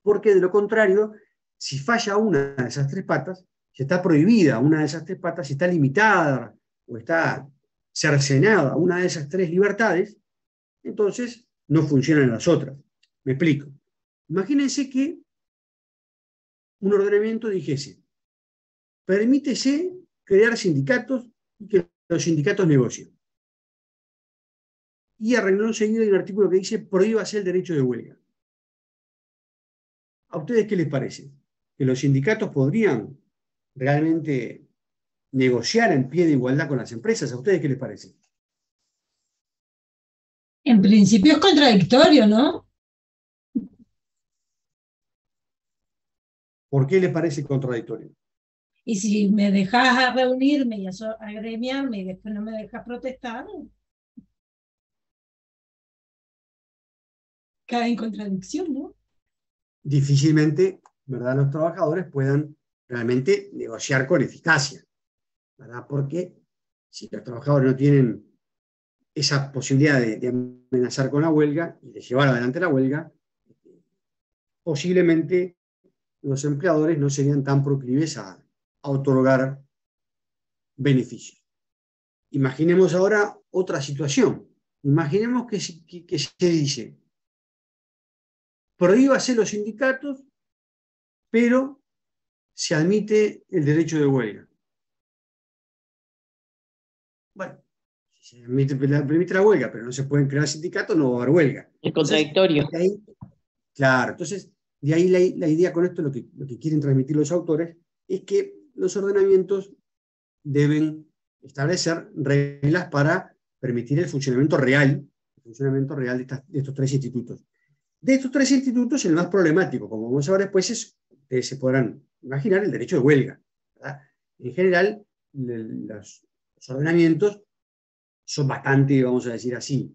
porque de lo contrario, si falla una de esas tres patas, si está prohibida una de esas tres patas, si está limitada o está cercenada una de esas tres libertades, entonces no funcionan las otras. Me explico. Imagínense que un ordenamiento dijese, permítese crear sindicatos y que los sindicatos negocien. Y a renglón seguido hay un artículo que dice, prohíbase el derecho de huelga. ¿A ustedes qué les parece? ¿Que los sindicatos podrían realmente negociar en pie de igualdad con las empresas? ¿A ustedes qué les parece? En principio es contradictorio, ¿no? ¿Por qué les parece contradictorio? Y si me dejas a reunirme y a agremiarme y después no me dejas protestar, cae en contradicción, ¿no? Difícilmente, ¿verdad?, los trabajadores puedan realmente negociar con eficacia, ¿verdad? Porque si los trabajadores no tienen esa posibilidad de amenazar con la huelga y de llevar adelante la huelga, posiblemente los empleadores no serían tan proclives a otorgar beneficios. Imaginemos ahora otra situación. Imaginemos que se dice, prohíbase los sindicatos, pero se admite el derecho de huelga. Bueno, si se permite la huelga, pero no se pueden crear sindicatos, no va a haber huelga. Es contradictorio. Claro, entonces, de ahí la idea con esto, lo que quieren transmitir los autores, es que los ordenamientos deben establecer reglas para permitir el funcionamiento real de estos tres institutos. De estos tres institutos, el más problemático, como vamos a ver después, ustedes se podrán imaginar, el derecho de huelga, ¿verdad? En general, los ordenamientos son bastante, vamos a decir así,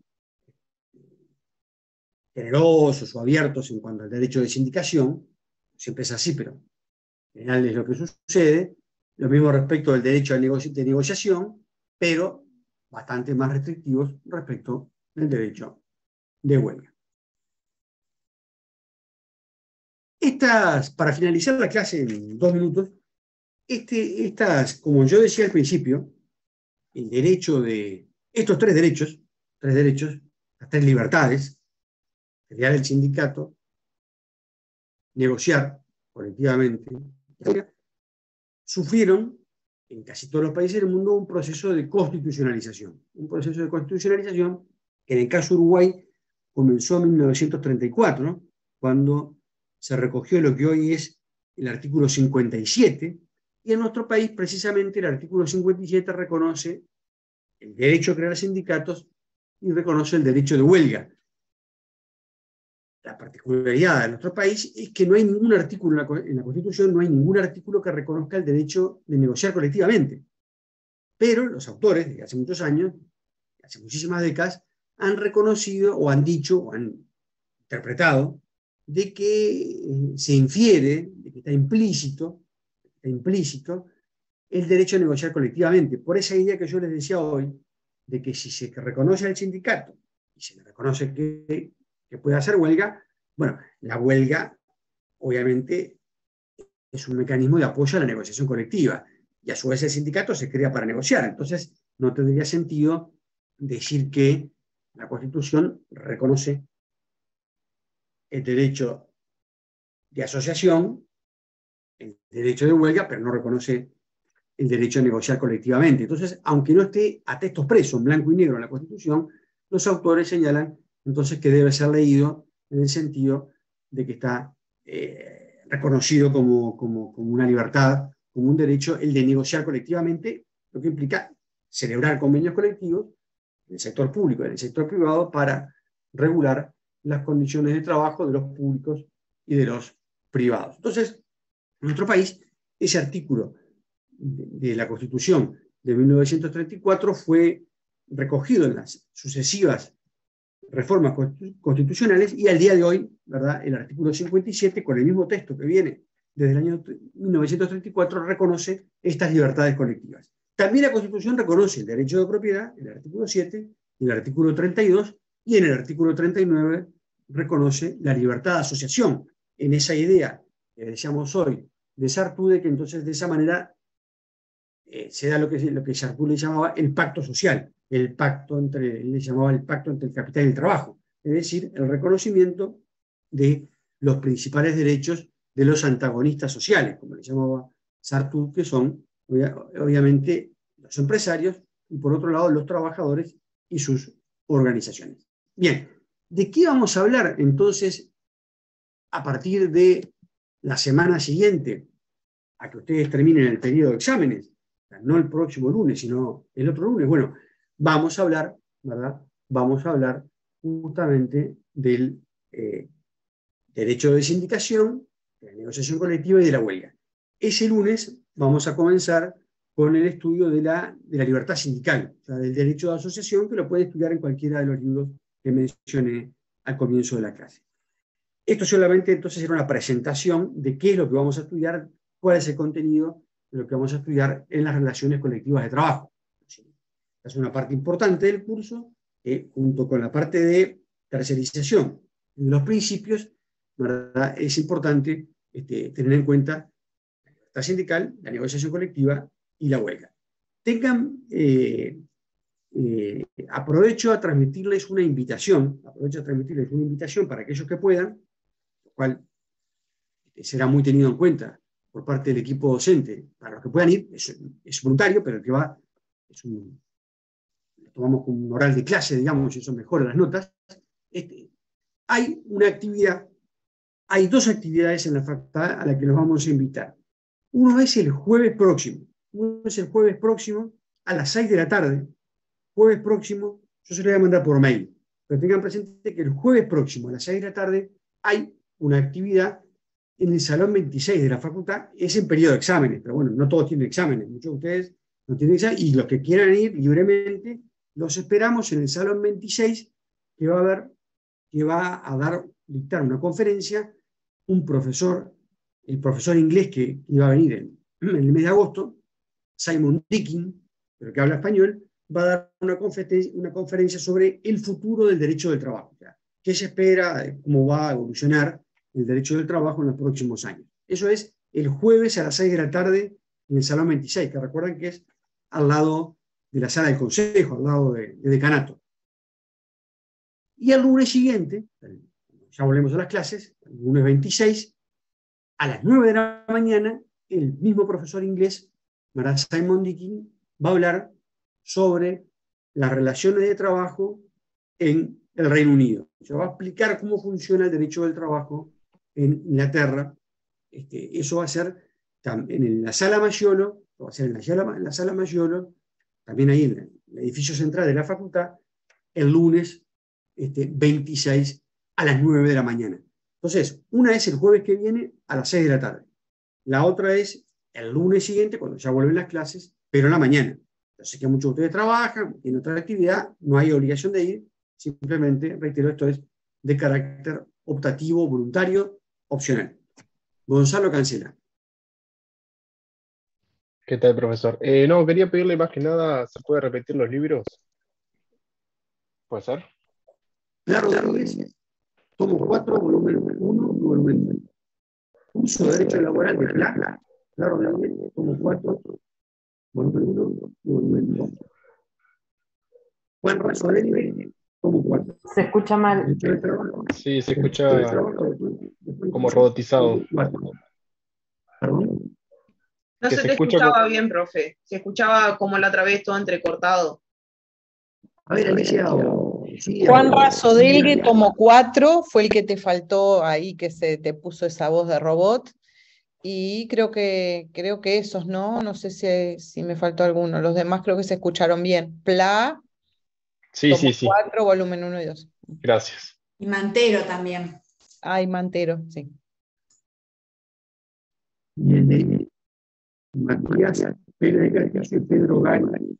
generosos o abiertos en cuanto al derecho de sindicación, siempre es así, pero en general es lo que sucede, lo mismo respecto del derecho de negociación, pero bastante más restrictivos respecto del derecho de huelga. Para finalizar la clase en 2 minutos, como yo decía al principio, el derecho de estos 3 derechos, las 3 libertades, crear el sindicato, negociar colectivamente, sufrieron en casi todos los países del mundo un proceso de constitucionalización. Un proceso de constitucionalización que en el caso de Uruguay comenzó en 1934, ¿no? Cuando se recogió lo que hoy es el artículo 57, y en nuestro país precisamente el artículo 57 reconoce el derecho a crear sindicatos y reconoce el derecho de huelga. La particularidad de nuestro país es que no hay ningún artículo en la Constitución, no hay ningún artículo que reconozca el derecho de negociar colectivamente. Pero los autores, desde hace muchos años, hace muchísimas décadas, han reconocido o han dicho o han interpretado de que se infiere, de que está implícito el derecho a negociar colectivamente. Por esa idea que yo les decía hoy, de que si se reconoce al sindicato y se le reconoce que puede hacer huelga, bueno, la huelga obviamente es un mecanismo de apoyo a la negociación colectiva, y a su vez el sindicato se crea para negociar. Entonces no tendría sentido decir que la Constitución reconoce el derecho de asociación, el derecho de huelga, pero no reconoce el derecho a negociar colectivamente. Entonces, aunque no esté a texto expreso, en blanco y negro en la Constitución, los autores señalan entonces que debe ser leído en el sentido de que está reconocido como una libertad, como un derecho, el de negociar colectivamente, lo que implica celebrar convenios colectivos en el sector público y en el sector privado para regular las condiciones de trabajo de los públicos y de los privados. Entonces, en nuestro país, ese artículo de la Constitución de 1934 fue recogido en las sucesivas reformas constitucionales, y al día de hoy, ¿verdad?, el artículo 57, con el mismo texto que viene desde el año 1934, reconoce estas libertades colectivas. También la Constitución reconoce el derecho de propiedad, el artículo 7, el artículo 32, y en el artículo 39 reconoce la libertad de asociación, en esa idea que decíamos hoy de Sartre, de que entonces de esa manera se da lo que Sartre le llamaba el pacto social, él le llamaba el pacto entre el capital y el trabajo, es decir, el reconocimiento de los principales derechos de los antagonistas sociales, como le llamaba Sartre, que son obviamente los empresarios y por otro lado los trabajadores y sus organizaciones. Bien, ¿de qué vamos a hablar entonces a partir de la semana siguiente a que ustedes terminen el periodo de exámenes? No el próximo lunes, sino el otro lunes. Bueno, vamos a hablar, ¿verdad? Vamos a hablar justamente del derecho de sindicación, de la negociación colectiva y de la huelga. Ese lunes vamos a comenzar con el estudio de la libertad sindical, o sea, del derecho de asociación, que lo pueden estudiar en cualquiera de los libros que mencioné al comienzo de la clase. Esto solamente entonces era una presentación de qué es lo que vamos a estudiar, cuál es el contenido de lo que vamos a estudiar en las relaciones colectivas de trabajo. Es una parte importante del curso, junto con la parte de tercerización de los principios, ¿verdad? Es importante tener en cuenta la libertad sindical, la negociación colectiva y la huelga. Aprovecho a transmitirles una invitación para aquellos que puedan, lo cual será muy tenido en cuenta por parte del equipo docente. Para los que puedan ir, es voluntario, pero el que va lo tomamos como un oral de clase, digamos, y eso mejora las notas. Hay dos actividades en la facultad a las que nos vamos a invitar. Uno es el jueves próximo. A las 6 de la tarde. Jueves próximo, yo se lo voy a mandar por mail, pero tengan presente que el jueves próximo a las 6 de la tarde hay una actividad en el Salón 26 de la facultad. Es en periodo de exámenes, pero bueno, no todos tienen exámenes, muchos de ustedes no tienen exámenes, y los que quieran ir libremente, los esperamos en el Salón 26, que va a haber que va a dictar una conferencia, un profesor, el profesor inglés que iba a venir en el mes de agosto, Simon Dickin, pero que habla español, va a dar una conferencia sobre el futuro del derecho del trabajo. O sea, qué se espera, cómo va a evolucionar el derecho del trabajo en los próximos años. Eso es el jueves a las 6 de la tarde en el Salón 26, que recuerdan que es al lado de la sala del Consejo, al lado de decanato. Y el lunes siguiente, ya volvemos a las clases, el lunes 26, a las 9 de la mañana, el mismo profesor inglés, Simon Dickin, va a hablar sobre las relaciones de trabajo en el Reino Unido. Se va a explicar cómo funciona el derecho del trabajo en Inglaterra. Eso va a ser en la sala Maggiolo, va a ser en la sala Maggiolo, también ahí en el edificio central de la facultad, el lunes 26 a las 9 de la mañana. Entonces, una es el jueves que viene a las 6 de la tarde. La otra es el lunes siguiente, cuando ya vuelven las clases, pero en la mañana. Yo sé que muchos de ustedes trabajan, tienen otra actividad, no hay obligación de ir, simplemente, reitero, esto es de carácter optativo, voluntario, opcional. Gonzalo Cancela. ¿Qué tal, profesor? No, quería pedirle más que nada, ¿se puede repetir los libros? ¿Puede ser? Claro, tomo 4, volumen 1, volumen 2. Uso de derecho laboral de Plata. Claro, tomo 4, volumen 1, volumen 2. Juan Rasolini, tomo 4. Se escucha mal. Sí, se escucha como robotizado. ¿Perdón? No Que se se te escucha escuchaba bien, profe. Se escuchaba como la otra vez todo entrecortado. A ver, Alicia. Juan Rasodelgue, tomo 4, fue el que te faltó ahí, que se te puso esa voz de robot. Y creo que esos, ¿no? No sé si me faltó alguno. Los demás creo que se escucharon bien. Pla, Sí, tomo sí, sí. 4, volumen 1 y 2. Gracias. Y Mantero también. Ay, Mantero, sí. Viene Matías Pérez de Castillo y Pedro Gani.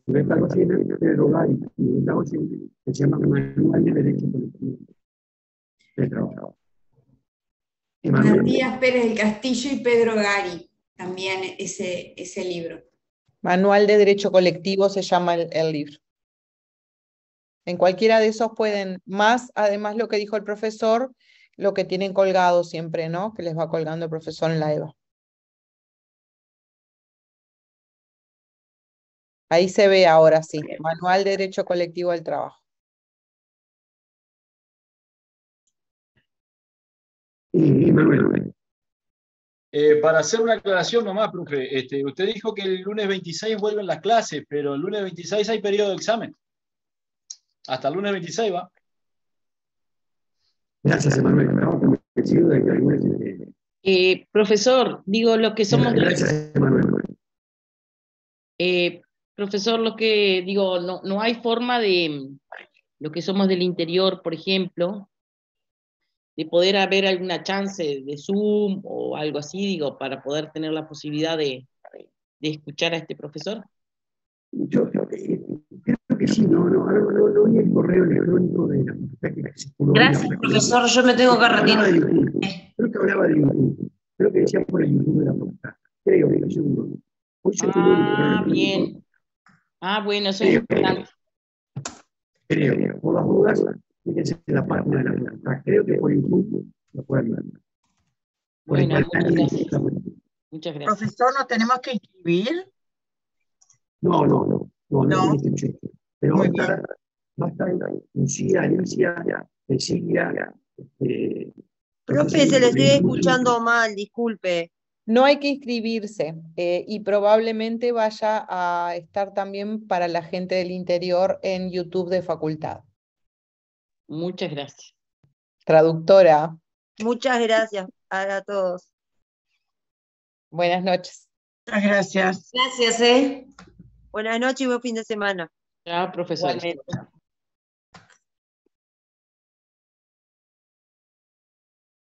Pedro Gani, que se llama Manual de Derecho Colectivo de Trabajo. Matías Pérez del Castillo y Pedro Gari, también ese libro. Manual de Derecho Colectivo se llama el libro. En cualquiera de esos pueden, más además lo que dijo el profesor, lo que tienen colgado siempre, ¿no? Que les va colgando el profesor en la EVA. Ahí se ve ahora sí, Manual de Derecho Colectivo del Trabajo. Manuel. Para hacer una aclaración nomás, profe, usted dijo que el lunes 26 vuelven las clases, pero el lunes 26 hay periodo de examen. Hasta el lunes 26 va. Gracias, Emanuel. Profesor, digo, los que somos... Gracias, Emanuel. Profesor, lo que digo, no hay forma de, lo que somos del interior, por ejemplo, de poder haber alguna chance de Zoom o algo así, digo, para poder tener la posibilidad de escuchar a este profesor. Yo creo que sí, no vi el correo electrónico de la facultad que circuló. Gracias, profesor, yo me tengo que retirar. Creo que hablaba de YouTube, creo que decía por el YouTube de la facultad. Creo que seguro. Bien. Bueno, eso es importante. Creo, por las dudas, fíjense en la página de la facultad. Creo que por YouTube lo pueden ver. Bueno, muchas gracias. Muchas gracias. Profesor, ¿nos tenemos que inscribir? No. Pero va a estar Lucía, Alicia, Cecilia. Profe, se le estoy escuchando mal, disculpe. No hay que inscribirse y probablemente vaya a estar también para la gente del interior en YouTube de facultad. Muchas gracias. Traductora. Muchas gracias a todos. Buenas noches. Muchas gracias. Gracias, Buenas noches y buen fin de semana. Chao, profesor. Igualmente.